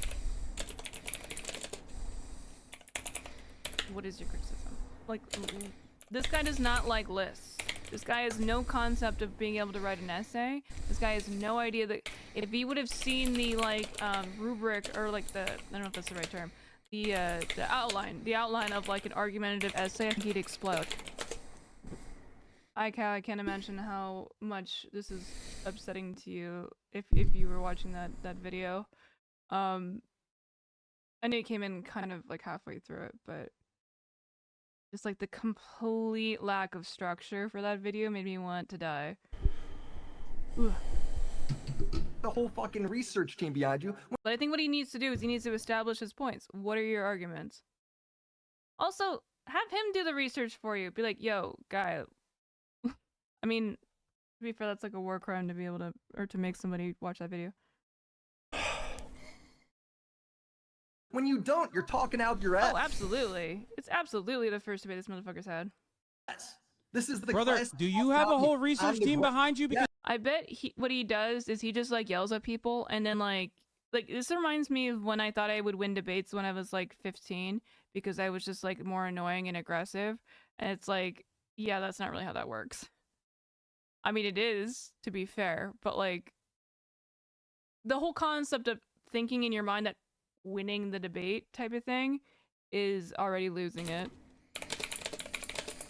what is your criticism? Like, this guy does not like lists. This guy has no concept of being able to write an essay. This guy has no idea that if he would have seen the rubric, or like the, I don't know if that's the right term, the outline of like an argumentative essay, I think he'd explode. I can't imagine how much this is upsetting to you if you were watching that video. I knew it came in kind of like halfway through it, but just like the complete lack of structure for that video made me want to die. Ugh. the whole fucking research team behind you. But I think what he needs to do is he needs to establish his points. What are your arguments? Also, have him do the research for you. Be like, yo, guy. I mean, to be fair, that's like a war crime to be able to, or to make somebody watch that video. When you don't, you're talking out your ass. Oh, absolutely. It's absolutely the first debate this motherfucker's had. This is the Brother, class do you have a whole on research the team gro- behind you? Because I bet what he does is he just like yells at people, and then like this reminds me of when I thought I would win debates when I was like 15, because I was just like more annoying and aggressive. And it's like, yeah, that's not really how that works. I mean, it is, to be fair, but like the whole concept of thinking in your mind that winning the debate type of thing is already losing it.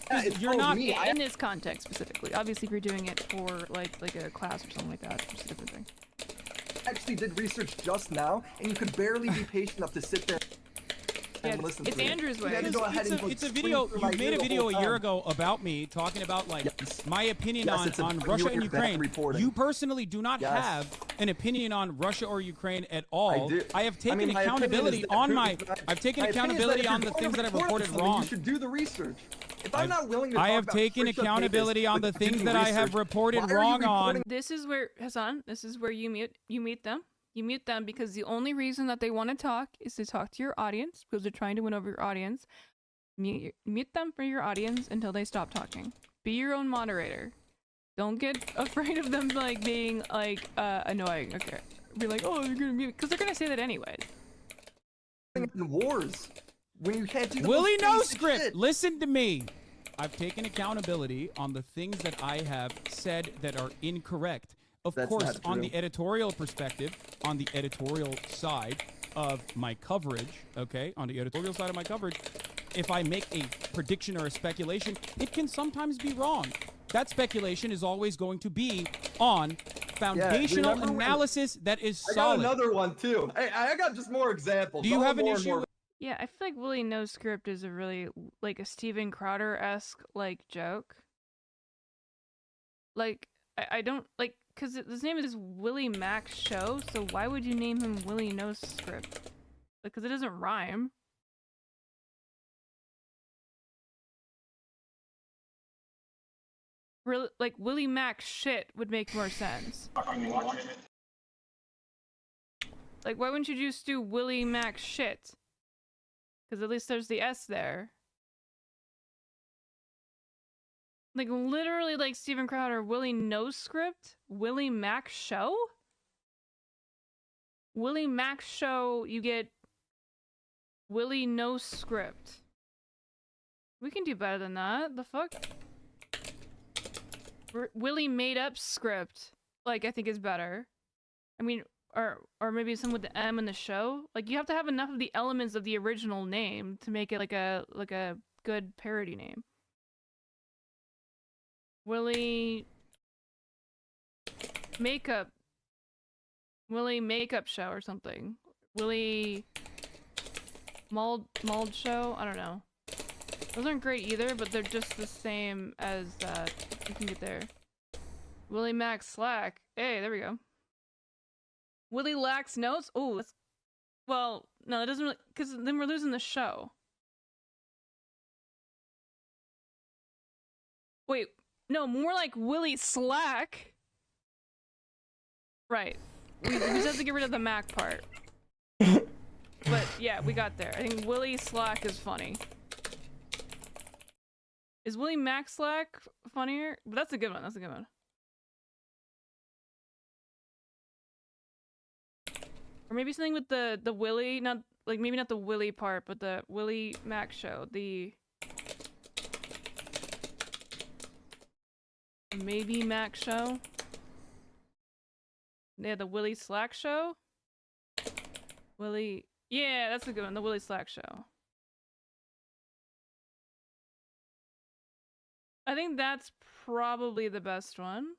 Yeah, it's you're told not me. In this context specifically. Obviously, if you're doing it for like a class or something like that, it's a different thing. I actually did research just now, and you could barely be patient enough to sit there and listen it's to it. Andrew's You way. had to go ahead and it's a scream video. through You my made ear a the video whole a year time. ago about me, talking about like my opinion Yes, it's on about Russia you and and your bad Ukraine. reporting. You personally do not Yes. have an opinion on Russia or Ukraine at all. do. I have taken I mean, my opinion accountability is that- on my- I've taken my opinion is that accountability if on you're the going things to that I've report reported something, wrong. You should do the research. If I'm not willing to I talk have about taken friction accountability papers on the with things doing that I have research, reported why are you wrong on. reporting- This is where, Hassan, this is where you mute them. You mute them because the only reason that they want to talk is to talk to your audience, because they're trying to win over your audience. Mute them for your audience until they stop talking. Be your own moderator. Don't get afraid of them like being like annoying. Okay, be like, oh, you're gonna mute, because they're gonna say that anyways. in wars when you can't do the Willie most No basic Script, shit. listen to me. I've taken accountability on the things that I have said that are incorrect. Of That's course, not on true. the editorial perspective, on the editorial side of my coverage, okay, on the editorial side of my coverage, if I make a prediction or a speculation, it can sometimes be wrong. That speculation is always going to be on foundational remember when- analysis that is I got solid. another one too. Hey, I got just more examples. Do you I'll have an more and issue more- with Yeah, I feel like Willie No Script is a really like a Steven Crowder-esque like joke. Like I don't like, because his name is Willie Mac Show, so why would you name him Willie No Script? Because it doesn't rhyme. Really, like Willie Mac shit would make more sense. Like, why wouldn't you just do Willie Mac shit? Because at least there's the S there. Like, literally, like Steven Crowder, Willie No Script? Willie Mac Show? Willie Mac Show, you get Willie No Script. We can do better than that. The fuck? Willie Made Up Script, like, I think is better. I mean, or maybe some with the M in the show. Like, you have to have enough of the elements of the original name to make it like a good parody name. Willie Makeup Show or something. Willie Mold Show? I don't know. Those aren't great either, but they're just the same as that. You can get there. Willie Max Slack. Hey, there we go. Willie Lacks Notes? Oh, Well, no, that doesn't really, because then we're losing the show. Wait, no, more like Willie Slack. Right. We just have to get rid of the Mac part. But yeah, we got there. I think Willie Slack is funny. Is Willie Mac Slack funnier? But that's a good one. That's a good one. Or maybe something with the Willie, not like maybe not the Willie part, but the Willie Mac show. The maybe Mac show. Yeah, the Willie Slack show. Willie, yeah, that's a good one. The Willie Slack show. I think that's probably the best one.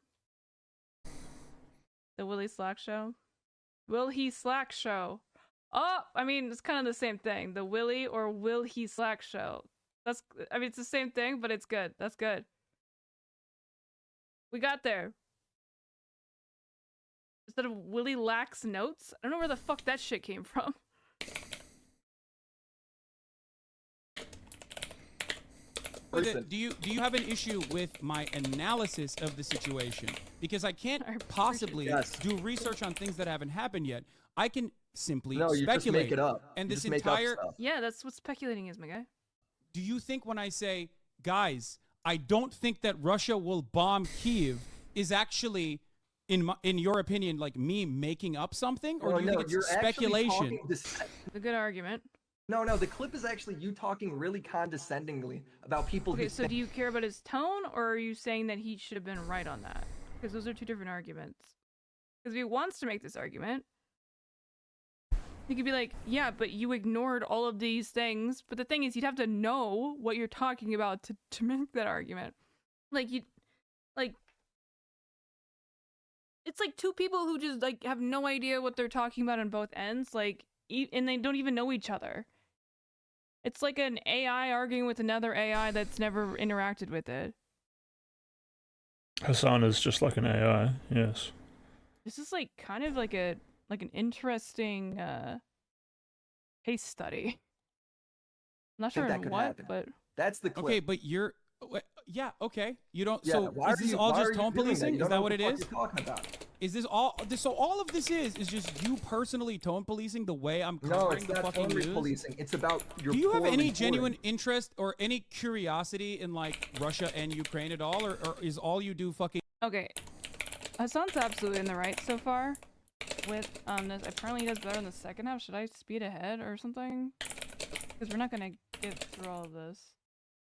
The Willie Slack show. Will he Slack show? Oh, I mean, it's kind of the same thing. The Willie or will he Slack show. That's, I mean, it's the same thing, but it's good. That's good. We got there. Instead of Willie lacks notes? I don't know where the fuck that shit came from. Do you have an issue with my analysis of the situation? Because I can't possibly do research on things that haven't happened yet. I can simply speculate. Just make it up. And you this just make up entire stuff. Yeah, that's what speculating is, my guy. Do you think when I say, guys, I don't think that Russia will bomb Kyiv is actually, in your opinion, like me making up something? Or do you think it's speculation? It's a good argument. No, the clip is actually you talking really condescendingly about people Okay, who so do you care about his tone, or are you saying that he should have been right on that? Because those are two different arguments. Because if he wants to make this argument, he could be like, yeah, but you ignored all of these things. But the thing is, you'd have to know what you're talking about to make that argument. Like, it's like two people who just, like, have no idea what they're talking about on both ends, like, and they don't even know each other. It's like an AI arguing with another AI that's never interacted with it. Hassan is just like an AI, yes. This is like kind of like an interesting case study. I'm not sure in what, but that's the clip. Okay, but you're yeah, okay. You don't Yeah, so why is are this you- all why just are you tone doing policing? You Is don't that know what it the fuck is? you're talking about. Is this all of this is just you personally tone policing the way I'm No, covering it's the not fucking tone news? policing. It's about your Do you have poor any reporting. genuine interest or any curiosity in like Russia and Ukraine at all, or is all you do fucking? okay. Hassan's absolutely in the right so far. With this, apparently he does better in the second half. Should I speed ahead or something? Because we're not gonna get through all of this.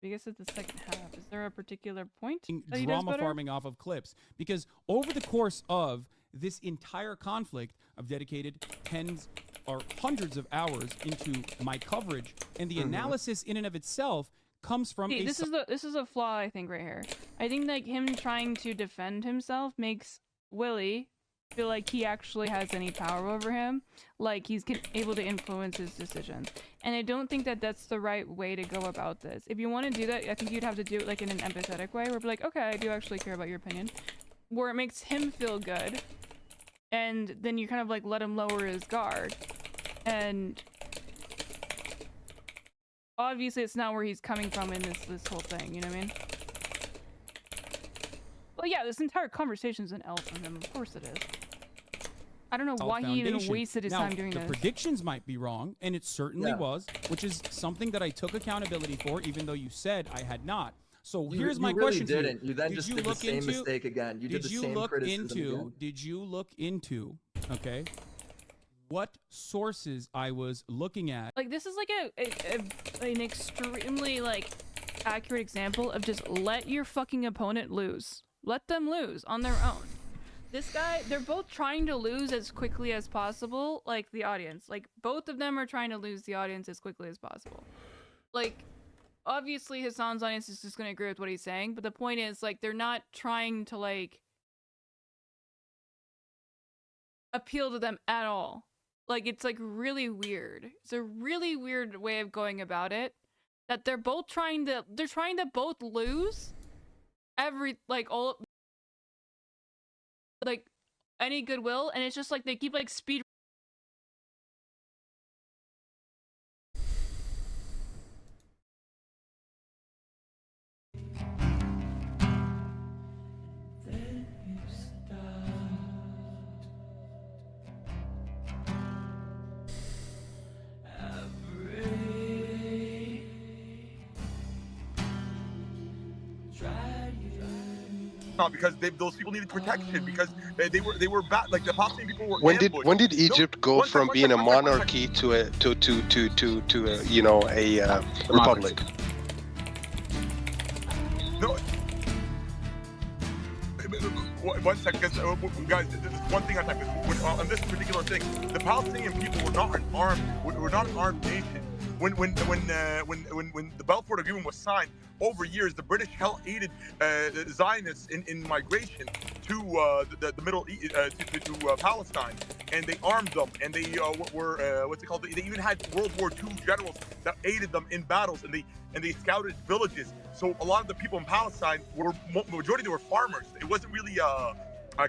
I guess it's the second half. Is there a particular point that he does Drama better? farming off of clips, because over the course of this entire conflict, I've dedicated tens or hundreds of hours into my coverage, and the analysis in and of itself comes from See, this is a flaw, I think, right here. I think like him trying to defend himself makes Willie feel like he actually has any power over him, like he's able to influence his decisions. And I don't think that that's the right way to go about this. If you want to do that, I think you'd have to do it like in an empathetic way, where be like, okay, I do actually care about your opinion, where it makes him feel good, and then you kind of like let him lower his guard. And obviously it's not where he's coming from in this whole thing, you know what I mean? Well, yeah, this entire conversation's an L from him. Of course it is. I don't know why he even foundation. wasted his Now, time doing the this. predictions might be wrong, and it certainly was, which is something that I took accountability for, even though you said I had not. So here's my question to you. Didn't. You then just did the same mistake again. You did the same criticism again. Did you look into, okay, what sources I was looking at? Like, this is like an extremely, like, accurate example of just let your fucking opponent lose. Let them lose on their own. This guy, they're both trying to lose as quickly as possible, like the audience. Like, both of them are trying to lose the audience as quickly as possible. Like, obviously Hassan's audience is just going to agree with what he's saying, but the point is, like, they're not trying to, like, appeal to them at all. Like, it's, like, really weird. It's a really weird way of going about it. That they're trying to both lose like any goodwill, and it's just like they keep like speed not because those people needed protection because they were bad. Like the Palestinian people were. When did Egypt go from being a monarchy to a you know a republic? No. One second, guys. One thing I think on this particular thing, the Palestinian people were not an armed nation. When the Balfour Agreement was signed, over years the British aided Zionists in migration to the Middle East, to Palestine, and they armed them, and they were what's it called? They even had World War II generals that aided them in battles, and they scouted villages. So a lot of the people in Palestine majority they were farmers. It wasn't really a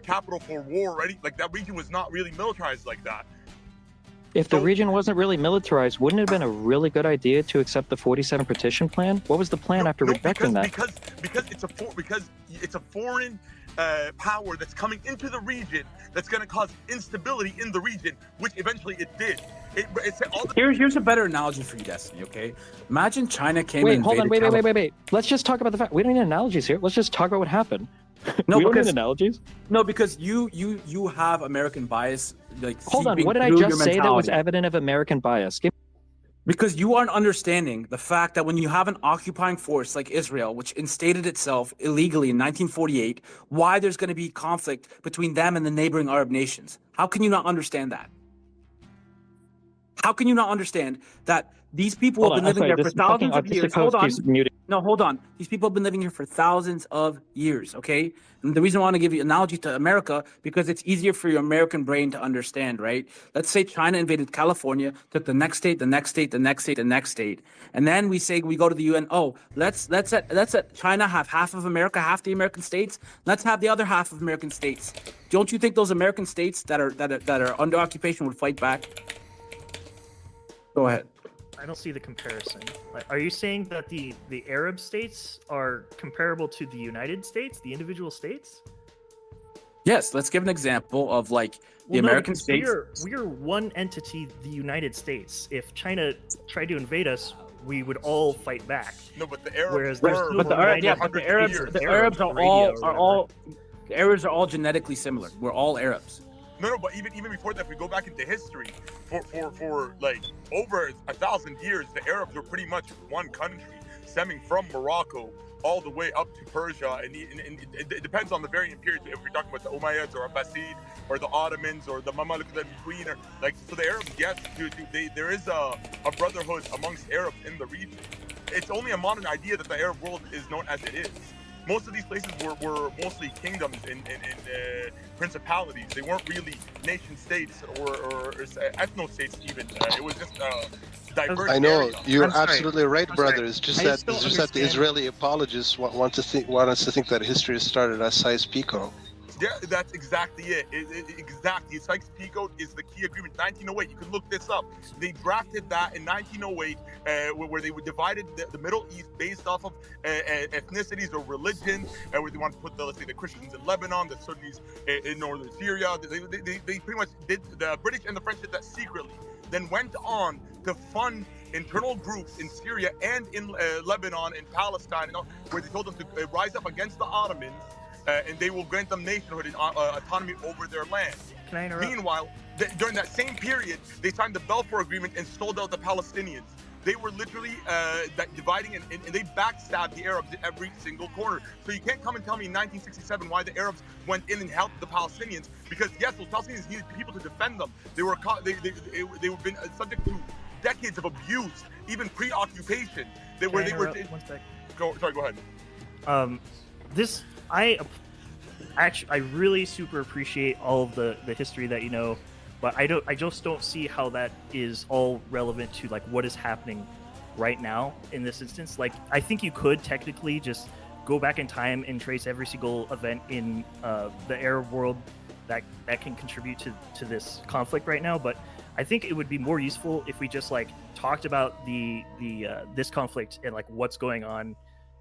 capital for war or anything. Like that region was not really militarized like that. If the region wasn't really militarized, wouldn't it have been a really good idea to accept the 47 partition plan? What was the plan after rejecting that? Because it's a foreign power that's coming into the region that's going to cause instability in the region, which eventually it did. Here's a better analogy for you, Destiny. Okay, imagine China came. Wait, hold on, wait. Let's just talk about the fact. We don't need analogies here. Let's just talk about what happened. No, we don't need analogies. No, because you have American bias. Like, hold on, what did I just say that was evident of American bias? Because you aren't understanding the fact that when you have an occupying force like Israel, which instated itself illegally in 1948, why there's going to be conflict between them and the neighboring Arab nations. How can you not understand that? How can you not understand that these people have been living there for thousands of years? Hold on. No, hold on. These people have been living here for thousands of years, okay? And the reason I want to give you an analogy to America, because it's easier for your American brain to understand, right? Let's say China invaded California, took the next state, the next state, the next state, the next state. And then we say, we go to the UN, oh, let's let China have half of America, half the American states. Let's have the other half of American states. Don't you think those American states that are under occupation would fight back? Go ahead. I don't see the comparison. Like, are you saying that the Arab states are comparable to the United States, the individual states? Yes, let's give an example of like the American states. We are one entity, the United States. If China tried to invade us, we would all fight back. No, but the Arabs Whereas the Arabs are all genetically similar. We're all Arabs. No, but even before that, if we go back into history, for like over 1,000 years, the Arabs were pretty much one country, stemming from Morocco all the way up to Persia, and it depends on the varying periods. If we're talking about the Umayyads or Abbasid or the Ottomans or the Mamluk Queen, or like so, the Arabs, yes, there is a brotherhood amongst Arabs in the region. It's only a modern idea that the Arab world is known as it is. Most of these places were mostly kingdoms and principalities. They weren't really nation states or ethno states even. It was just diverse. I know area. you're absolutely right, brother. It's just that the Israeli apologists want us to think that history started as Sykes-Picot. Yeah, that's exactly it. Exactly. Sykes-Picot is the key agreement. 1908. You can look this up. They drafted that in 1908, where they divided the Middle East based off of ethnicities or religions, where they wanted to put let's say the Christians in Lebanon, the Sunnis in northern Syria. They pretty much did. The British and the French did that secretly. Then went on to fund internal groups in Syria and in Lebanon and Palestine, where they told them to rise up against the Ottomans. And they will grant them nationhood and autonomy over their land. Can I interrupt? Meanwhile, during that same period, they signed the Balfour Agreement and sold out the Palestinians. They were literally dividing and they backstabbed the Arabs at every single corner. So you can't come and tell me in 1967 why the Arabs went in and helped the Palestinians, because yes, those Palestinians needed people to defend them. They were caught. They've been subject to decades of abuse, even pre-occupation. One sec. Go ahead. I really super appreciate all of the history that you know, but I just don't see how that is all relevant to like what is happening right now in this instance. Like, I think you could technically just go back in time and trace every single event in the Arab world that can contribute to this conflict right now, but I think it would be more useful if we just like talked about this conflict and like what's going on.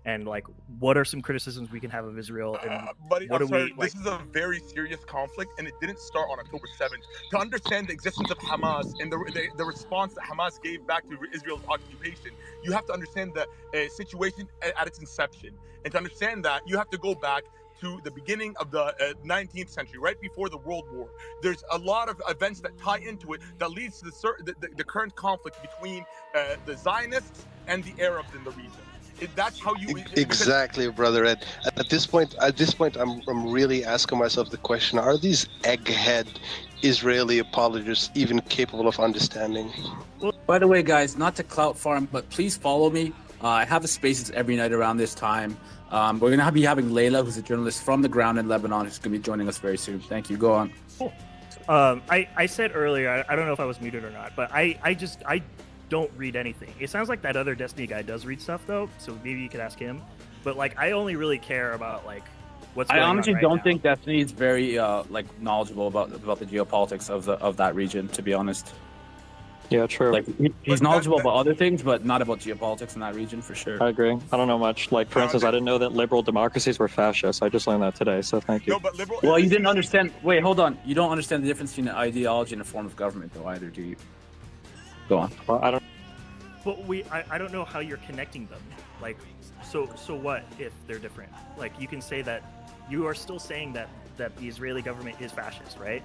And like, what are some criticisms we can have of Israel? And buddy, I'm sorry, this is a very serious conflict, and it didn't start on October 7th. To understand the existence of Hamas and the response that Hamas gave back to Israel's occupation, you have to understand the situation at its inception. And to understand that, you have to go back to the beginning of the 19th century, right before the World War. There's a lot of events that tie into it that leads to the current conflict between the Zionists and the Arabs in the region. That's how you exactly, brother Ed. At this point, I'm really asking myself the question: are these egghead Israeli apologists even capable of understanding? By the way, guys, not to clout farm, but please follow me. I have the spaces every night around this time. We're going to be having Layla, who's a journalist from the ground in Lebanon, who's going to be joining us very soon. Thank you. Go on. Cool. I said earlier, I don't know if I was muted or not, but I don't read anything. It sounds like that other Destiny guy does read stuff, though, so maybe you could ask him. But, like, I only really care about, like, what's going on. I honestly right don't now. think Destiny is very, like, knowledgeable about the geopolitics of that region, to be honest. Yeah, true. Like, he's knowledgeable about other things, but not about geopolitics in that region, for sure. I agree. I don't know much. Like, for instance, I didn't know that liberal democracies were fascist. I just learned that today, so thank you. No, but liberal. Well, you didn't understand. Wait, hold on. You don't understand the difference between an ideology and a form of government, though, either, do you? Go on. Well, I don't. But I don't know how you're connecting them. Like, so what if they're different? Like, you can say that you are still saying that the Israeli government is fascist, right?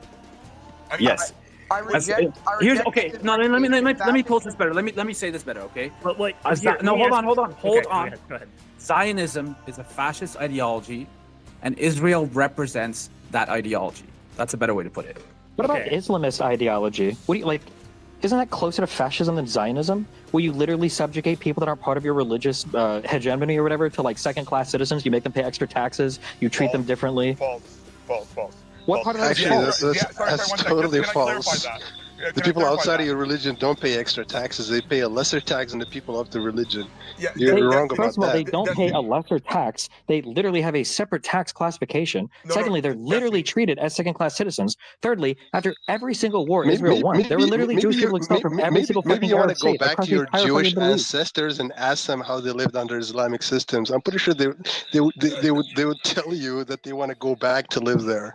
Yes. I reject. Here's okay. No, let me pose this better. Let me say this better, okay? But like, hold on. Go ahead. Zionism is a fascist ideology, and Israel represents that ideology. That's a better way to put it. What about Islamist ideology? What do you like? Isn't that closer to fascism than Zionism? Where you literally subjugate people that aren't part of your religious hegemony or whatever to like second-class citizens? You make them pay extra taxes. You treat them differently. False. What part of that is Actually, false? that's totally false. The people outside of your religion don't pay extra taxes. They pay a lesser tax than the people of the religion. You're wrong about that. First of all, they don't pay a lesser tax. They literally have a separate tax classification. Secondly, they're literally treated as second-class citizens. Thirdly, after every single war Israel won, there were literally Jewish people expelled from every single fucking Arab state. Maybe you want to go back to your Jewish ancestors and ask them how they lived under Islamic systems. I'm pretty sure they would tell you that they want to go back to live there.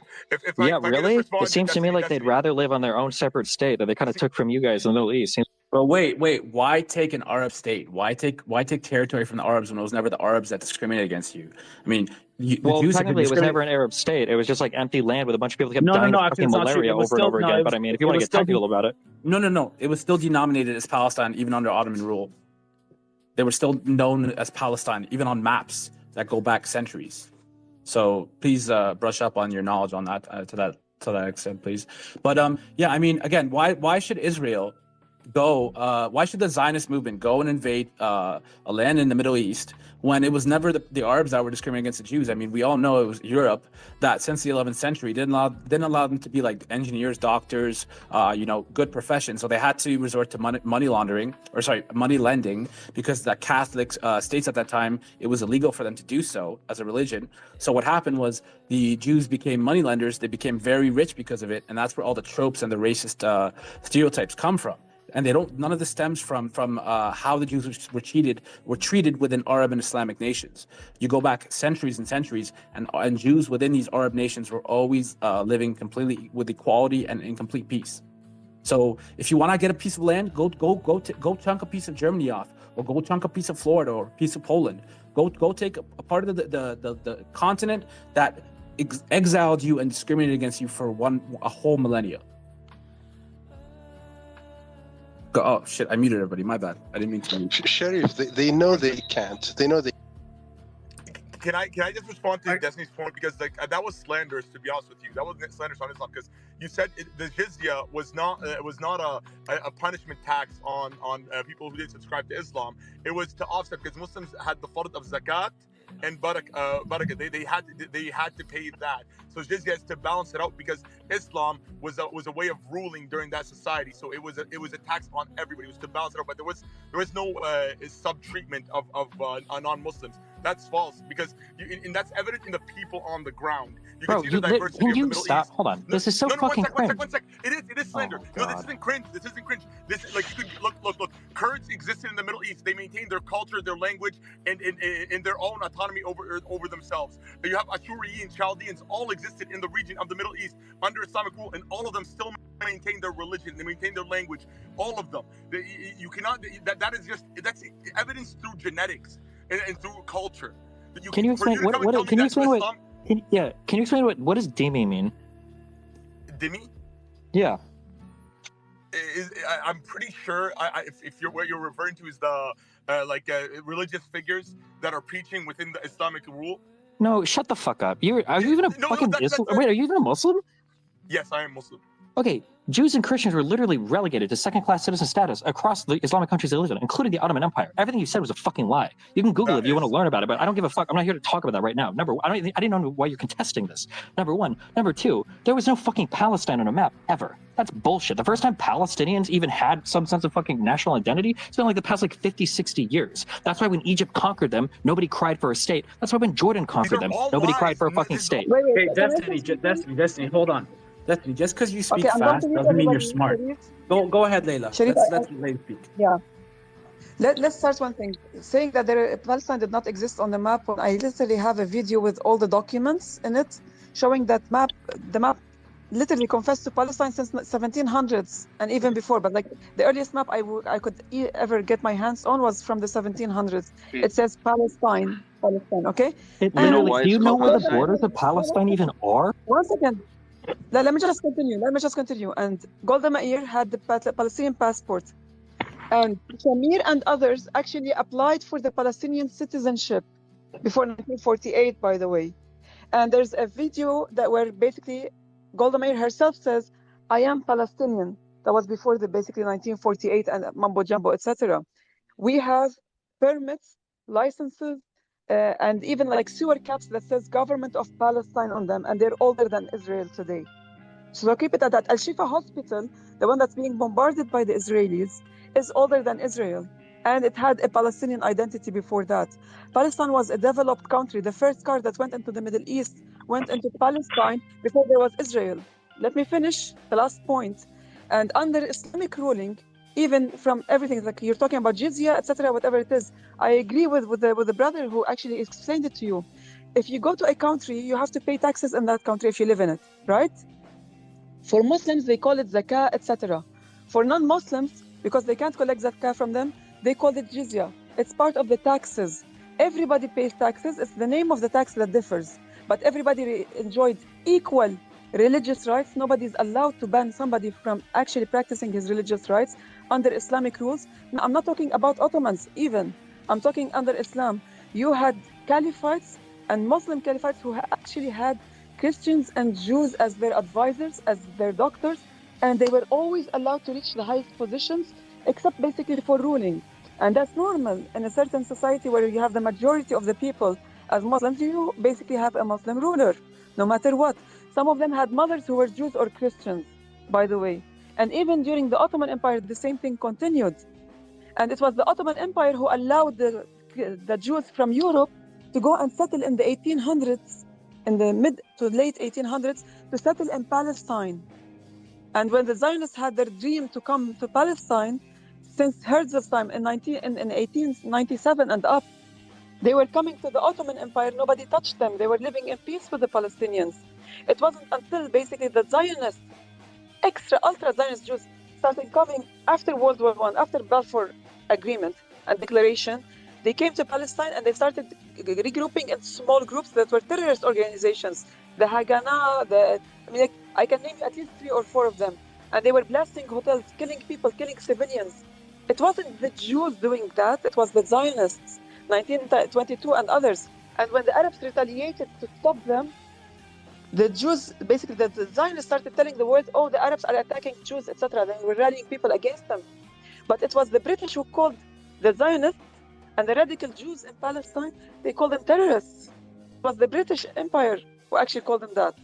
Yeah, really? It seems to me like they'd rather live on their own separate state that they kind of took from you guys in the Middle East. But wait, why take an Arab state? Why take territory from the Arabs when it was never the Arabs that discriminated against you? I mean, technically it was never an Arab state. It was just like empty land with a bunch of people that kept dying of fucking malaria over and over again. But I mean, if you want to get technical about it. No. It was still denominated as Palestine even under Ottoman rule. They were still known as Palestine even on maps that go back centuries. So please brush up on your knowledge on that to that extent, please. But yeah, I mean, again, why should Israel go? Why should the Zionist movement go and invade a land in the Middle East when it was never the Arabs that were discriminating against the Jews? I mean, we all know it was Europe that since the 11th century didn't allow them to be like engineers, doctors, good professions. So they had to resort to money lending, because the Catholic states at that time, it was illegal for them to do so as a religion. So what happened was the Jews became money lenders. They became very rich because of it, and that's where all the tropes and the racist stereotypes come from. And none of this stems from how the Jews were treated within Arab and Islamic nations. You go back centuries and centuries, and Jews within these Arab nations were always living completely with equality and in complete peace. So if you want to get a piece of land, go chunk a piece of Germany off, or go chunk a piece of Florida or a piece of Poland. Go take a part of the continent that exiled you and discriminated against you for a whole millennia. Oh shit! I muted everybody. My bad. I didn't mean to. Sheriff, they know they can't. They know they. Can I just respond to Destiny's point, because like that was slanderous, to be honest with you. That was slanderous on Islam, because you said the jizya was not a punishment tax on people who didn't subscribe to Islam. It was to offset, because Muslims had the fard of zakat and barakah. They had to pay that. So jizya is to balance it out, because Islam was a way of ruling during that society. So it was a tax on everybody. It was to balance it out, but there was no sub-treatment of non-Muslims. That's false, because and that's evident in the people on the ground. You can see the diversity can of the you Middle stop? East. Hold on. This is so fucking cringe. One sec. It is slander. No, this isn't cringe. This is like, you could look. Kurds existed in the Middle East. They maintained their culture, their language, and in their own autonomy over themselves. You have Ashuriyin, Chaldeans, all existed in the region of the Middle East under Islamic rule, and all of them still maintain their religion. They maintain their language. All of them. You cannot. That's evidence through genetics and through culture. Can you explain what? Can you explain what? Can you explain what does dhimmi mean? Dhimmi? Yeah. I'm pretty sure if what you're referring to is the religious figures that are preaching within the Islamic rule. No, shut the fuck up. Are you even a fucking Islam? Wait, are you even a Muslim? Yes, I am Muslim. Okay, Jews and Christians were literally relegated to second-class citizen status across the Islamic countries they lived in, including the Ottoman Empire. Everything you said was a fucking lie. You can Google it if you want to learn about it, but I don't give a fuck. I'm not here to talk about that right now. I didn't know why you're contesting this. Number one. Number two, there was no fucking Palestine on a map, ever. That's bullshit. The first time Palestinians even had some sense of fucking national identity, it's been like the past 50, 60 years. That's why when Egypt conquered them, nobody cried for a state. That's why when Jordan conquered them, nobody cried for a fucking state. Hey, Destiny, hold on. Destiny, just because you speak fast doesn't mean you're smart. Go ahead, Layla. Let's Layla speak. Yeah. Let's start one thing. Saying that Palestine did not exist on the map. I literally have a video with all the documents in it showing that the map literally confessed to Palestine since 1700s and even before. But like the earliest map I could ever get my hands on was from the 1700s. It says Palestine, okay? Do you know where the borders of Palestine even are? One second. Let me just continue. And Golda Meir had the Palestinian passport. And Shamir and others actually applied for the Palestinian citizenship before 1948, by the way. And there's a video where basically Golda Meir herself says, I am Palestinian. That was before basically 1948 and mumbo jumbo, etc. We have permits, licenses, and even like sewer caps that says government of Palestine on them, and they're older than Israel today. So keep it at that. Al-Shifa Hospital, the one that's being bombarded by the Israelis, is older than Israel, and it had a Palestinian identity before that. Palestine was a developed country. The first car that went into the Middle East went into Palestine before there was Israel. Let me finish the last point. And under Islamic ruling, even from everything, like you're talking about jizya, etc., whatever it is, I agree with the brother who actually explained it to you. If you go to a country, you have to pay taxes in that country if you live in it, right? For Muslims, they call it zakah, etc. For non-Muslims, because they can't collect zakah from them, they call it jizya. It's part of the taxes. Everybody pays taxes. It's the name of the tax that differs. But everybody enjoyed equal religious rights. Nobody's allowed to ban somebody from actually practicing his religious rights under Islamic rules. Now, I'm not talking about Ottomans even. I'm talking under Islam. You had caliphates and Muslim caliphates who actually had Christians and Jews as their advisors, as their doctors, and they were always allowed to reach the highest positions, except basically for ruling. And that's normal in a certain society where you have the majority of the people as Muslims. You basically have a Muslim ruler, no matter what. Some of them had mothers who were Jews or Christians, by the way. And even during the Ottoman Empire, the same thing continued. And it was the Ottoman Empire who allowed the Jews from Europe to go and settle in the 1800s, in the mid to late 1800s, to settle in Palestine. And when the Zionists had their dream to come to Palestine, since herds of time in 1897 and up, they were coming to the Ottoman Empire. Nobody touched them. They were living in peace with the Palestinians. It wasn't until basically the Zionists, ultra-Zionist Jews, started coming after World War I, after Balfour Agreement and Declaration. They came to Palestine and they started regrouping in small groups that were terrorist organizations. The Haganah, I can name at least 3 or 4 of them. And they were blasting hotels, killing people, killing civilians. It wasn't the Jews doing that, it was the Zionists, 1922 and others. And when the Arabs retaliated to stop them, the Jews, basically the Zionists started telling the world, oh, the Arabs are attacking Jews, etc. They were rallying people against them. But it was the British who called the Zionists and the radical Jews in Palestine, they called them terrorists. It was the British Empire who actually called them that.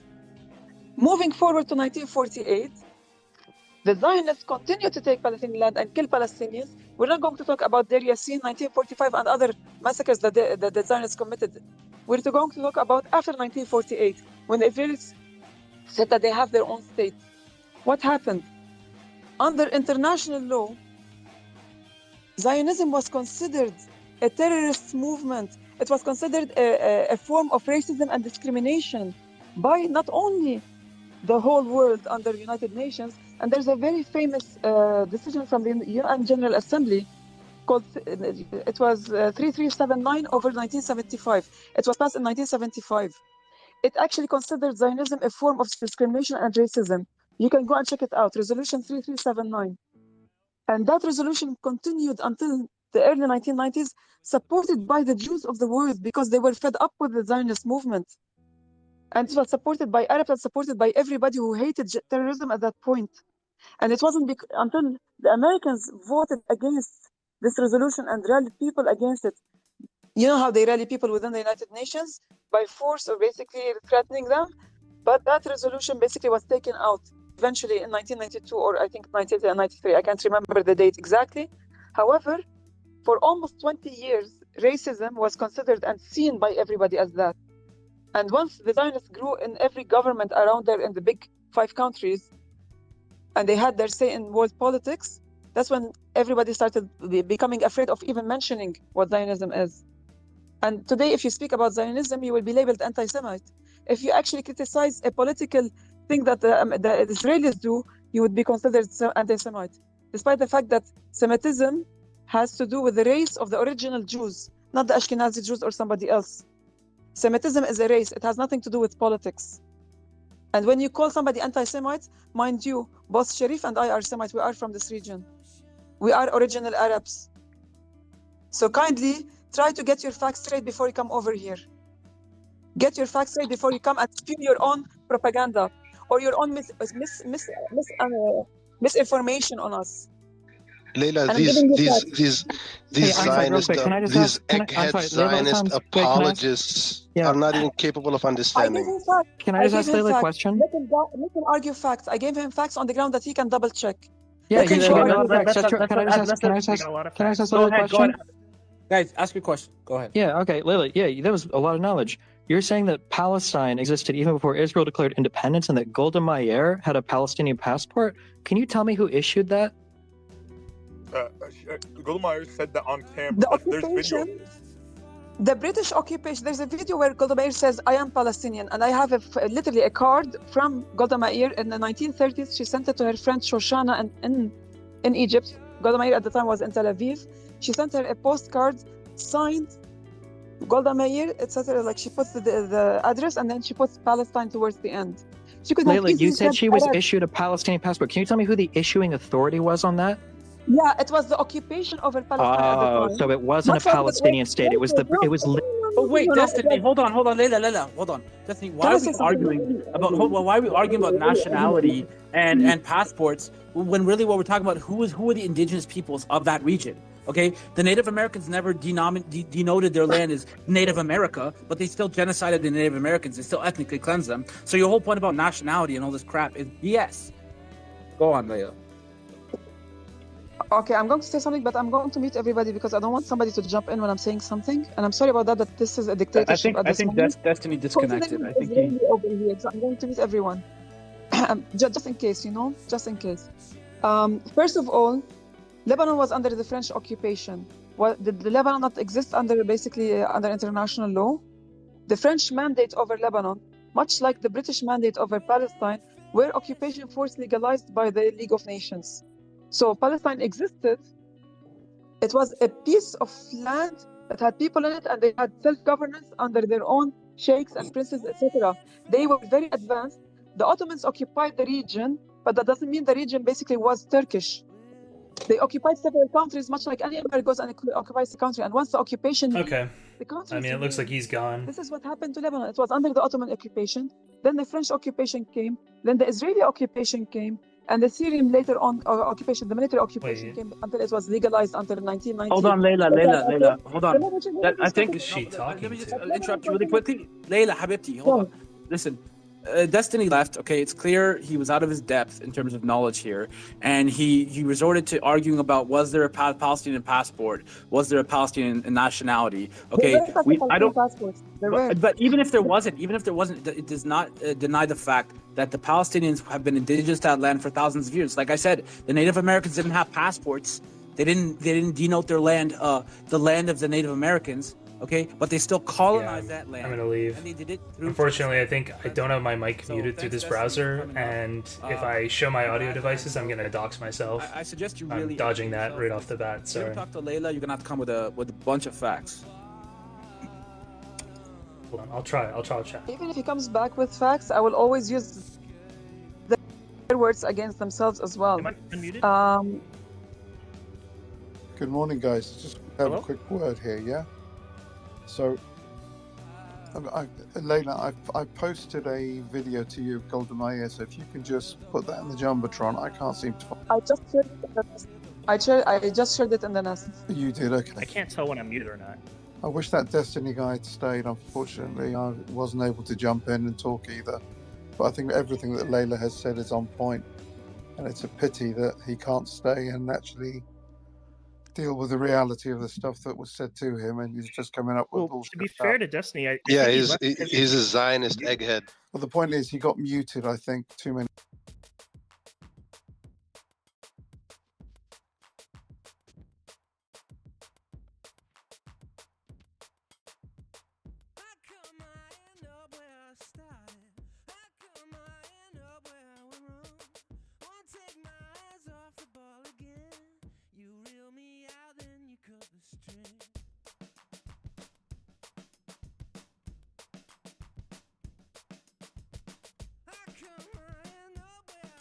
Moving forward to 1948, the Zionists continued to take Palestinian land and kill Palestinians. We're not going to talk about Deir Yassin, 1945, and other massacres that the Zionists committed. We're going to talk about after 1948, when the Israelis said that they have their own state. What happened? Under international law, Zionism was considered a terrorist movement. It was considered a form of racism and discrimination by not only the whole world under United Nations. And there's a very famous decision from the UN General Assembly called, it was 3379 over 1975. It was passed in 1975. it actually considered Zionism a form of discrimination and racism. You can go and check it out, Resolution 3379. And that resolution continued until the early 1990s, supported by the Jews of the world because they were fed up with the Zionist movement. And it was supported by Arabs and supported by everybody who hated terrorism at that point. And it wasn't until the Americans voted against this resolution and rallied people against it. You know how they rally people within the United Nations? By force or basically threatening them. But that resolution basically was taken out eventually in 1992 or I think 1993. I can't remember the date exactly. However, for almost 20 years, racism was considered and seen by everybody as that. And once the Zionists grew in every government around there in the big 5 countries, and they had their say in world politics, that's when everybody started becoming afraid of even mentioning what Zionism is. And today, if you speak about Zionism, you will be labeled anti-Semite. If you actually criticize a political thing that the Israelis do, you would be considered anti-Semite. Despite the fact that Semitism has to do with the race of the original Jews, not the Ashkenazi Jews or somebody else. Semitism is a race. It has nothing to do with politics. And when you call somebody anti-Semite, mind you, both Sharif and I are Semites. We are from this region. We are original Arabs. So kindly try to get your facts straight before you come over here. Get your facts straight before you come and spew your own propaganda or your own misinformation on us. Leila, these Zionist, these egghead Zionist apologists are not even capable of understanding. Can I just ask Leila a question? Let him argue facts. I gave him facts on the ground that he can double check. Yeah, Can I just ask Leila a question? Guys, ask your question. Go ahead. Yeah, okay, Leila, yeah, that was a lot of knowledge. You're saying that Palestine existed even before Israel declared independence and that Golda Meir had a Palestinian passport? Can you tell me who issued that? Golda Meir said that on camera. There's video. The British occupation, there's a video where Golda Meir says, I am Palestinian. And I have literally a card from Golda Meir in the 1930s. She sent it to her friend Shoshana in Egypt. Golda Meir at the time was in Tel Aviv. She sent her a postcard signed Golda Meir. It says like she puts the address and then she puts Palestine towards the end. She could Leila, you said she was issued a Palestinian passport. Can you tell me who the issuing authority was on that? Yeah, it was the occupation over Palestine at the time. So it wasn't a Palestinian state. It was Oh wait, Destiny, hold on, Leila, hold on. Destiny, why are we arguing about nationality and passports when really what we're talking about who are the indigenous peoples of that region? Okay, the Native Americans never denoted their land as Native America, but they still genocided the Native Americans. They still ethnically cleansed them. So your whole point about nationality and all this crap is BS. Go on, Leila. Okay, I'm going to say something, but I'm going to mute everybody because I don't want somebody to jump in when I'm saying something. And I'm sorry about that, but this is a dictatorship at this moment. I think Destiny disconnected. I think he... over here, so I'm going to mute everyone. just in case, just in case. First of all, Lebanon was under the French occupation. Did Lebanon not exist under international law? The French mandate over Lebanon, much like the British mandate over Palestine, were occupation force legalized by the League of Nations. So Palestine existed. It was a piece of land that had people in it and they had self-governance under their own sheikhs and princes, etc. They were very advanced. The Ottomans occupied the region, but that doesn't mean the region basically was Turkish. They occupied several countries, much like any empire goes and occupies the country. And once the occupation... Okay. The country, I mean, it looks like he's gone. This is what happened to Lebanon. It was under the Ottoman occupation. Then the French occupation came. Then the Israeli occupation came. And the Syrian later on occupation, the military occupation came until it was legalized until 1990. Hold on, Leila, hold on. I think is she talking? Let me just interrupt you really quickly. Leila, Habibti, hold on. Listen, Destiny left. Okay, it's clear he was out of his depth in terms of knowledge here, and he resorted to arguing about was there a Palestinian passport, was there a Palestinian nationality? Okay, I don't. But even if there wasn't, it does not deny the fact that the Palestinians have been indigenous to that land for thousands of years. Like I said, the Native Americans didn't have passports. They didn't denote their land, the land of the Native Americans. Okay, but they still colonized that land. I'm gonna leave. And they did it through Unfortunately, I think I don't have my mic muted through this browser, and if I show my audio devices, I'm gonna dox myself. I suggest you really I'm dodging that right off the bat. Sorry. When you talk to Leila, you're gonna have to come with a bunch of facts. Hold on, I'll try chat. Even if he comes back with facts, I will always use their words against themselves as well. Am I unmuted? Good morning, guys. Just have Hello? a quick word here, yeah? So, Layla, I posted a video to you of Golden Meir, so if you can just put that in the Jumbotron, I can't seem to find I just shared it in the nest. I just shared it in the nest. You did, okay. I can't tell when I'm muted or not. I wish that Destiny guy had stayed. Unfortunately, I wasn't able to jump in and talk either. But I think everything that Layla has said is on point, and it's a pity that he can't stay and actually deal with the reality of the stuff that was said to him, and he's just coming up with bullshit. To be fair to Destiny, I Yeah, think he he's left because he's a Zionist egghead. Well, the point is, he got muted, I think, too many.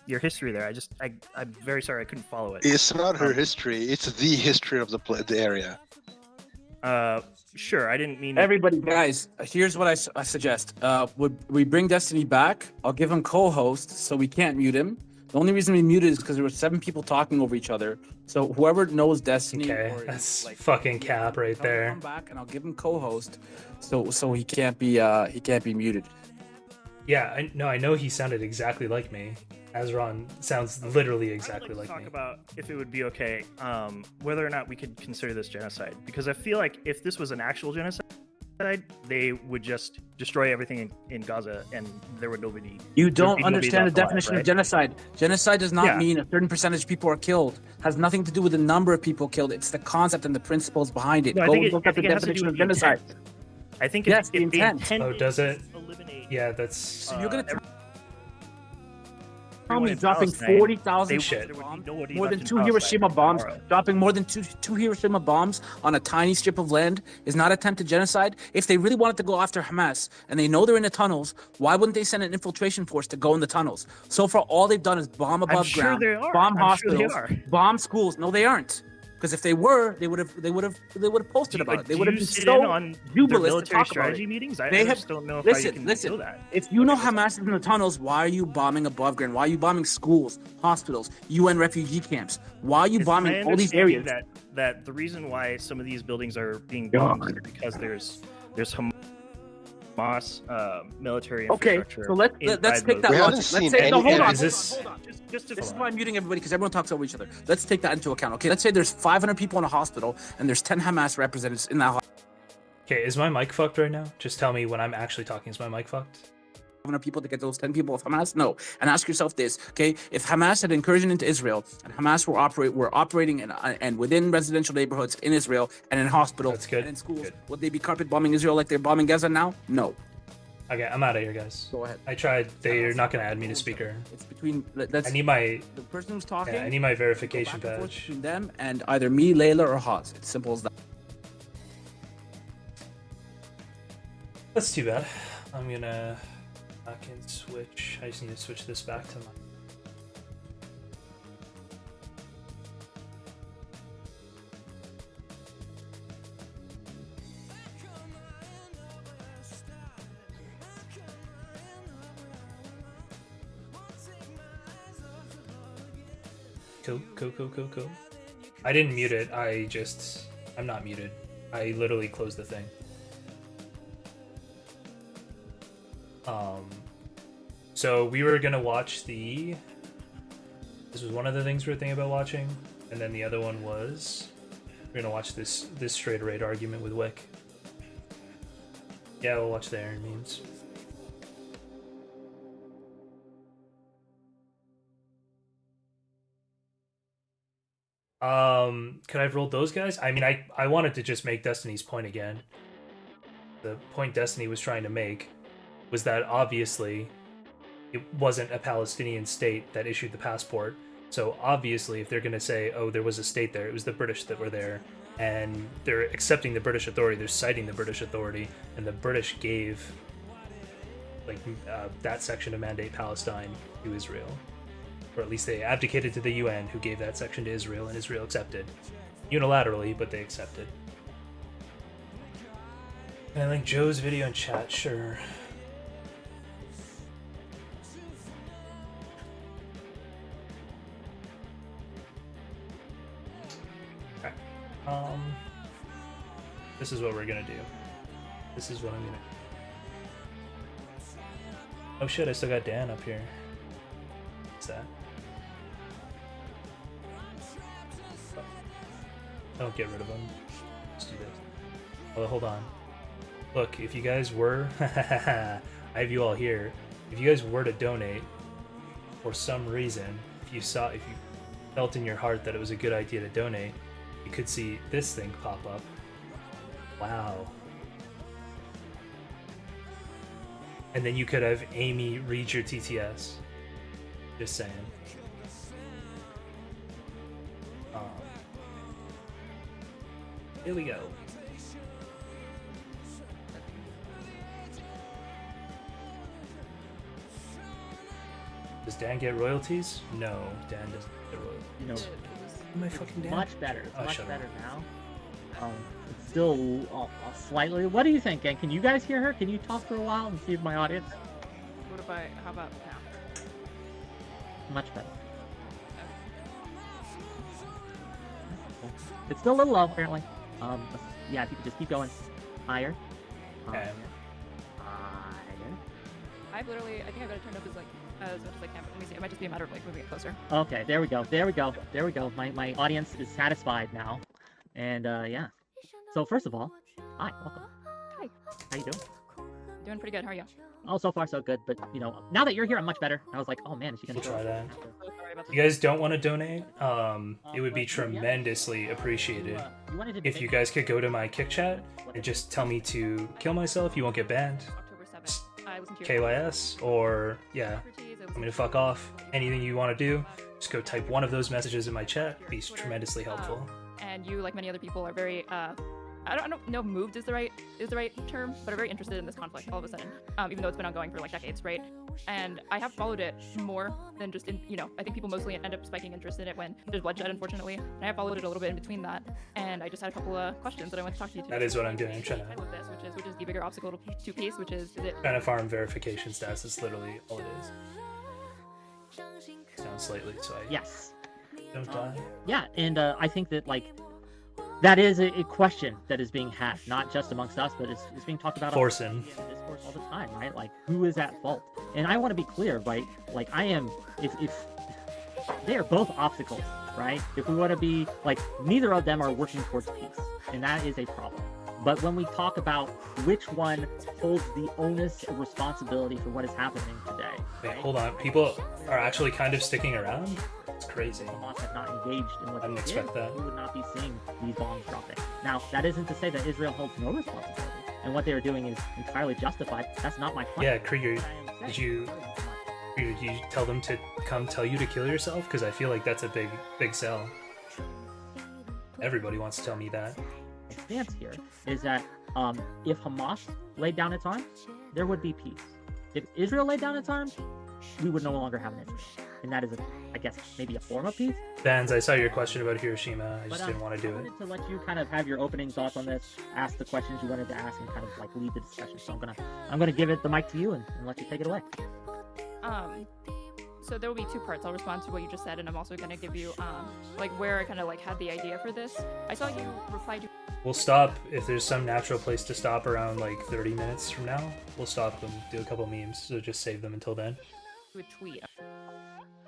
your history there. I'm very sorry I couldn't follow it. It's not her history. It's the history of the area. Sure. I didn't mean. Everybody, guys, here's what I suggest. Would we bring Destiny back? I'll give him co-host, so we can't mute him. The only reason we muted is because there were 7 people talking over each other. So whoever knows Destiny, Okay, or that's like, fucking cap right there. Come back and I'll give him co-host, so he can't be muted. Yeah, I know he sounded exactly like me. Azron sounds literally exactly like talk me. about if it would be okay, whether or not we could consider this genocide, because I feel like if this was an actual genocide, they would just destroy everything in Gaza and there would nobody. You don't understand the definition of genocide. Genocide does not mean a certain percentage of people are killed. Has nothing to do with the number of people killed. It's the concept and the principles behind it. No, Go look at the definition of genocide. I think yes, the intent. Oh, does it? Yeah, that's. So you're gonna Everyone me in dropping Palestine, 40,000 shit. more than 2 Hiroshima bombs, dropping more than two Hiroshima bombs on a tiny strip of land is not attempted genocide. If they really wanted to go after Hamas and they know they're in the tunnels, why wouldn't they send an infiltration force to go in the tunnels? So far, all they've done is bomb above sure ground, they are. bomb I'm sure hospitals, they are. bomb schools. No, they aren't. Because if they were, they would have posted about it. They would have been sit so in on their jubilous to military talk about strategy it. meetings? I They just don't know how you can do that. If you know Hamas is in the tunnels, why are you bombing above ground? Why are you bombing schools, hospitals, UN refugee camps? Why are you It's my bombing all these understanding areas? that the reason why some of these buildings are being bombed is because there's Hamas military Okay, infrastructure. so let's inside take those that logic. buildings. Let's say, no, hold on. This is why I'm muting everybody, because everyone talks over each other. Let's take that into account. Okay, let's say there's 500 people in a hospital and there's 10 Hamas representatives in that hospital. Okay, is my mic fucked right now? Just tell me when I'm actually talking. Is my mic fucked? 500 people to get those 10 people of Hamas? No. And ask yourself this, okay? If Hamas had incursion into Israel and Hamas were operating and within residential neighborhoods in Israel and in hospitals and in schools, would they be carpet bombing Israel like they're bombing Gaza now? No. Okay, I'm out of here, guys. Go ahead. I tried. They're not gonna add me to speaker. It's between. I need my. The person who's talking. Yeah, I need my verification go back and forth badge. between them and either me, Layla, or Haz. It's simple as that. That's too bad. I'm gonna. I can switch. I just need to switch this back to my. Cool. I didn't mute it. I'm not muted. I literally closed the thing. So we were gonna watch this was one of the things we were thinking about watching, and then the other one was we're gonna watch this straight raid argument with Wick. Yeah, we'll watch the Iron memes. Could I have rolled those guys? I mean, I wanted to just make Destiny's point again. The point Destiny was trying to make was that obviously it wasn't a Palestinian state that issued the passport. So obviously if they're going to say, oh, there was a state there, it was the British that were there, and they're accepting the British authority, they're citing the British authority, and the British gave that section to mandate Palestine to Israel. Or at least they abdicated to the UN, who gave that section to Israel, and Israel accepted. Unilaterally, but they accepted. And I link Joe's video in chat, sure. Okay. This is what we're gonna do. This is what I'm gonna... Oh shit, I still got Dan up here. What's that? Don't get rid of him. Let's do this. Oh, hold on. Look, if you guys were... I have you all here. If you guys were to donate, for some reason, if you felt in your heart that it was a good idea to donate, you could see this thing pop up. Wow. And then you could have Amy read your TTS. Just saying. Here we go. Does Dan get royalties? No, Dan doesn't get royalties. You know, Am I fucking Dan? much better. It's Oh, much shut up. better now. It's still slightly. What do you think, gang? Can you guys hear her? Can you talk for a while and see if my audience? What if I? How about now? Much better. It's still a little low, apparently. Yeah, if you could just keep going higher. Okay. Higher. I've literally, I think I've got it turned up as much as I can. But let me see. It might just be a matter of moving it closer. Okay, there we go. There we go. There we go. My audience is satisfied now, and yeah. So first of all, hi, welcome. Hi. How you doing? Doing pretty good. How are you? Oh, so far so good. But now that you're here, I'm much better. I was like, oh man, is she gonna We'll try that. So sorry about If you guys don't want to donate, it would be tremendously appreciated if you guys could go to my Kick chat and just tell me to kill myself. You won't get banned. October 7th. I listened to your KYS, or yeah, I'm gonna fuck off. Anything you want to do, just go type one of those messages in my chat. It'd be tremendously helpful. And you, like many other people, are very I don't know if moved is the right term, but are very interested in this conflict all of a sudden, even though it's been ongoing for like decades, right? And I have followed it more than just in, I think people mostly end up spiking interest in it when there's bloodshed, unfortunately. And I have followed it a little bit in between that, and I just had a couple of questions that I want to talk to you to. That is what I'm doing. I'm trying to with this, which is the bigger obstacle to peace, which is it kind of farm verification stats. Is literally all it is. Sounds slightly, so I don't die. Yeah, and I think that that is a question that is being had, not just amongst us, but it's being talked about Forcing. in discourse all the time, right? Like, who is at fault? And I want to be clear, right? Like, I am, if they are both obstacles, right? If we want to be, neither of them are working towards peace, and that is a problem. But when we talk about which one holds the onus and responsibility for what is happening today. Wait, hold on. People are actually kind of sticking around? It's crazy. Hamas had not engaged in what I didn't they expect did, that. we would not be seeing these bombs dropping. Now, that isn't to say that Israel holds no responsibility, and what they are doing is entirely justified. That's not my point. Yeah, Krieger, did you tell them to come tell you to kill yourself? Because I feel like that's a big sell. Everybody wants to tell me that. My stance here is that if Hamas laid down its arms, there would be peace. If Israel laid down its arms, we would no longer have an Israel. And that is, I guess, maybe a form of peace. Benz, I saw your question about Hiroshima. I just didn't want to do I it. wanted to let you kind of have your opening thoughts on this, ask the questions you wanted to ask, and kind of lead the discussion. So I'm gonna give the mic to you and let you take it away. So there will be two parts. I'll respond to what you just said, and I'm also going to give you where I kind of had the idea for this. I saw you reply to. We'll stop if there's some natural place to stop around 30 minutes from now. We'll stop and do a couple memes, so just save them until then. A tweet.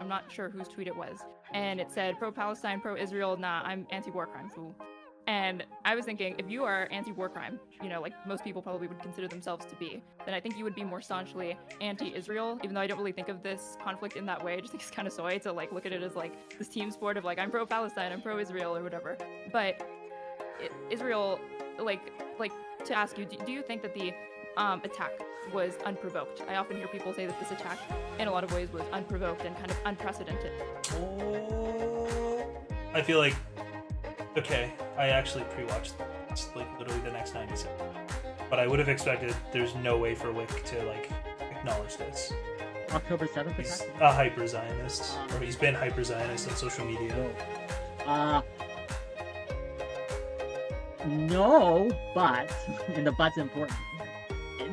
I'm not sure whose tweet it was, and it said pro-Palestine, pro-Israel. Nah, I'm anti-war crime fool. And I was thinking, if you are anti-war crime, like most people probably would consider themselves to be, then I think you would be more staunchly anti-Israel, even though I don't really think of this conflict in that way. I just think it's kind of soy to look at it as this team sport of I'm pro-Palestine, I'm pro-Israel or whatever. But Israel, to ask you, do you think that the attack was unprovoked? I often hear people say that this attack in a lot of ways was unprovoked and kind of unprecedented. I feel like, okay, I actually pre-watched it's like literally the next 90 seconds. But I would have expected there's no way for Wick to like acknowledge this. October 7th. He's a hyper Zionist, or he's been hyper Zionist on social media. No, but and the but's important.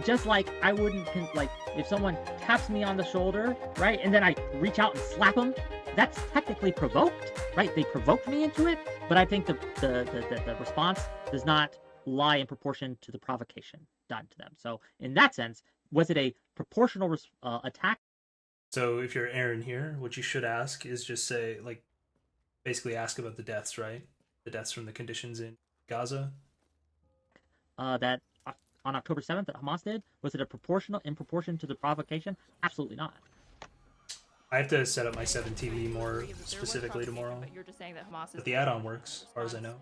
Just like I wouldn't like if someone taps me on the shoulder, right, and then I reach out and slap them, that's technically provoked, right? They provoked me into it, but I think the response does not lie in proportion to the provocation done to them. So in that sense, was it a proportional attack? So if you're Aaron here, what you should ask is just say, like, basically ask about the deaths, right? The deaths from the conditions in Gaza. That on October 7th that Hamas did, was it in proportion to the provocation? Absolutely not. I have to set up my 7TV more specifically tomorrow. But you're just saying that Hamas is. But the add-on works, as far as I know.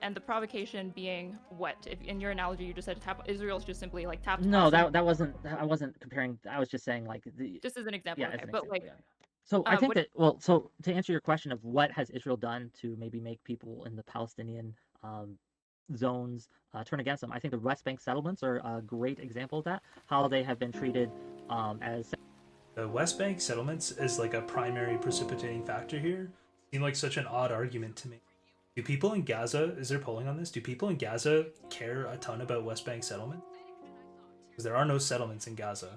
And the provocation being what? If in your analogy you just said Israel's just simply like tapped. No, that wasn't. I wasn't comparing. I was just saying like the. Just as an example. Yeah, okay, as an but example, like. yeah. So I think that so to answer your question of what has Israel done to maybe make people in the Palestinian zones turn against them, I think the West Bank settlements are a great example of that. How they have been treated as. The West Bank settlements is like a primary precipitating factor here. Seem like such an odd argument to me. Do people in Gaza, is there polling on this? Do people in Gaza care a ton about West Bank settlement? Because there are no settlements in Gaza.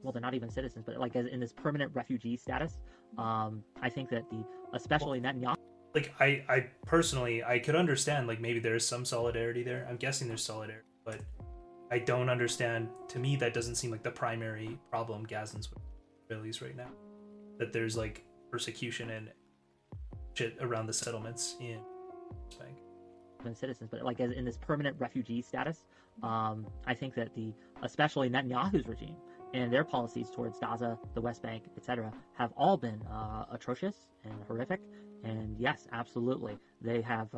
Well, they're not even citizens, but like as in this permanent refugee status, I think that especially Netanyahu. Like I personally, I could understand like maybe there is some solidarity there. I'm guessing there's solidarity, but I don't understand. To me, that doesn't seem like the primary problem Gazans with Israelis right now. That there's like persecution and shit around the settlements in West Bank. Citizens, but like as in this permanent refugee status, I think that especially Netanyahu's regime and their policies towards Gaza, the West Bank, etc., have all been atrocious and horrific. And yes, absolutely, they have.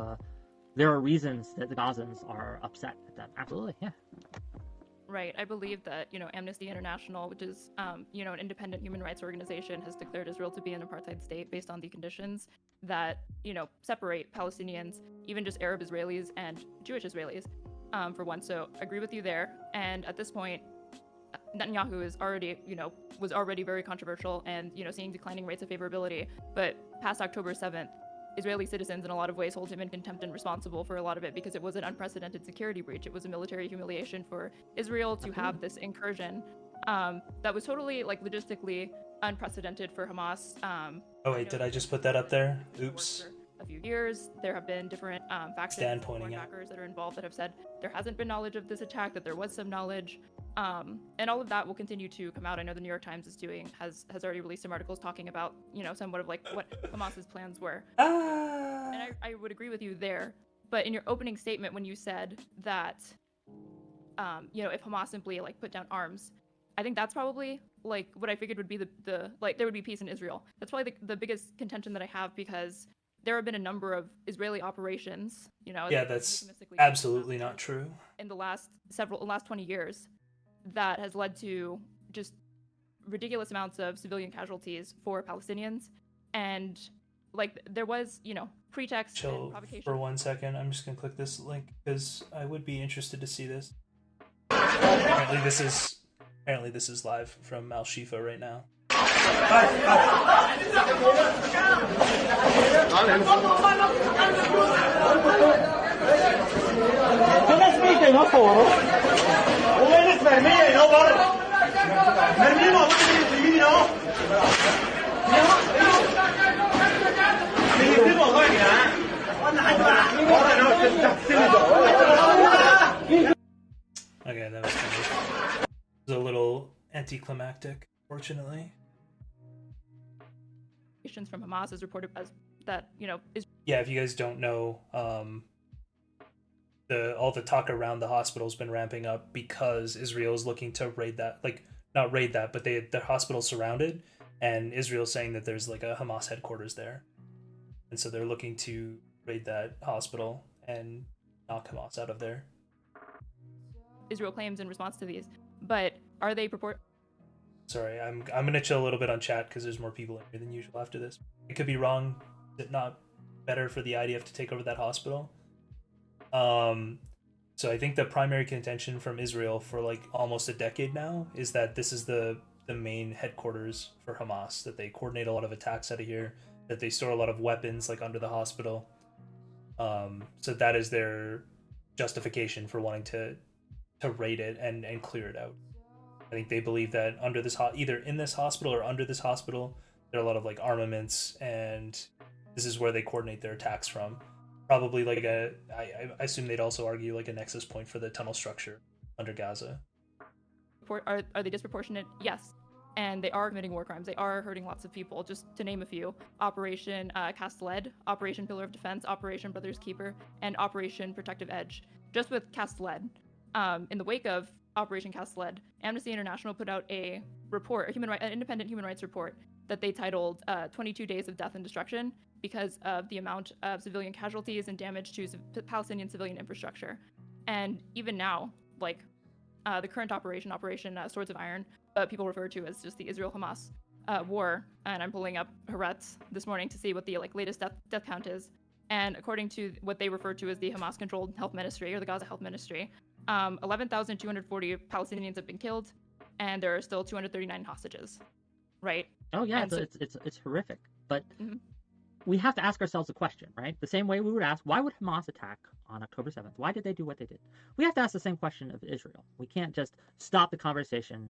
There are reasons that the Gazans are upset at them. Absolutely, yeah. Right. I believe that, Amnesty International, which is, an independent human rights organization, has declared Israel to be an apartheid state based on the conditions that, separate Palestinians, even just Arab Israelis and Jewish Israelis, for one. So I agree with you there. And at this point, Netanyahu is already, was already very controversial and, seeing declining rates of favorability. But past October 7th, Israeli citizens in a lot of ways hold him in contempt and responsible for a lot of it because it was an unprecedented security breach. It was a military humiliation for Israel to have this incursion that was totally like logistically unprecedented for Hamas. Oh wait, did I just put that up there? Oops. A few years, there have been different factions, foreign backers that are involved that have said there hasn't been knowledge of this attack, that there was some knowledge, and all of that will continue to come out. I know the New York Times has already released some articles talking about, somewhat of like what Hamas's plans were. And I would agree with you there. But in your opening statement, when you said that, if Hamas simply like put down arms, I think that's probably like what I figured would be the like there would be peace in Israel. That's probably the biggest contention that I have because there have been a number of Israeli operations, Yeah, that's absolutely not true. In the last 20 years, that has led to just ridiculous amounts of civilian casualties for Palestinians, and like there was, pretext. Chill and provocation. for 1 second. I'm just gonna click this link because I would be interested to see this. Apparently this is live from Al Shifa right now. Okay, that was a little anticlimactic, fortunately. From Hamas is reported as that, is. Yeah, if you guys don't know, all the talk around the hospital's been ramping up because Israel is looking to raid that, like not raid that, but the hospital's surrounded, and Israel's saying that there's like a Hamas headquarters there, and so they're looking to raid that hospital and knock Hamas out of there. Israel claims in response to these, but are they Sorry, I'm gonna chill a little bit on chat because there's more people in here than usual after this. It could be wrong. Is it not better for the IDF to take over that hospital. So I think the primary contention from Israel for like almost a decade now is that this is the main headquarters for Hamas, that they coordinate a lot of attacks out of here, that they store a lot of weapons like under the hospital. So that is their justification for wanting to raid it and clear it out. I think they believe that under this either in this hospital or under this hospital, there are a lot of like armaments, and this is where they coordinate their attacks from. Probably like I assume they'd also argue like a nexus point for the tunnel structure under Gaza. Are they disproportionate? Yes. And they are committing war crimes. They are hurting lots of people, just to name a few. Operation Cast Lead, Operation Pillar of Defense, Operation Brother's Keeper, and Operation Protective Edge. Just with Cast Lead. In the wake of Operation Cast Lead, Amnesty International put out a report, an independent human rights report, that they titled 22 Days of Death and Destruction, because of the amount of civilian casualties and damage to Palestinian civilian infrastructure. And even now, like the current Operation Swords of Iron, people refer to as just the Israel-Hamas war, and I'm pulling up Haaretz this morning to see what the latest death count is. And according to what they refer to as the Hamas-controlled health ministry, or the Gaza Health Ministry, 11,240 Palestinians have been killed, and there are still 239 hostages. Right? Oh yeah, it's horrific. But we have to ask ourselves a question, right? The same way we would ask, why would Hamas attack on October 7th? Why did they do what they did? We have to ask the same question of Israel. We can't just stop the conversation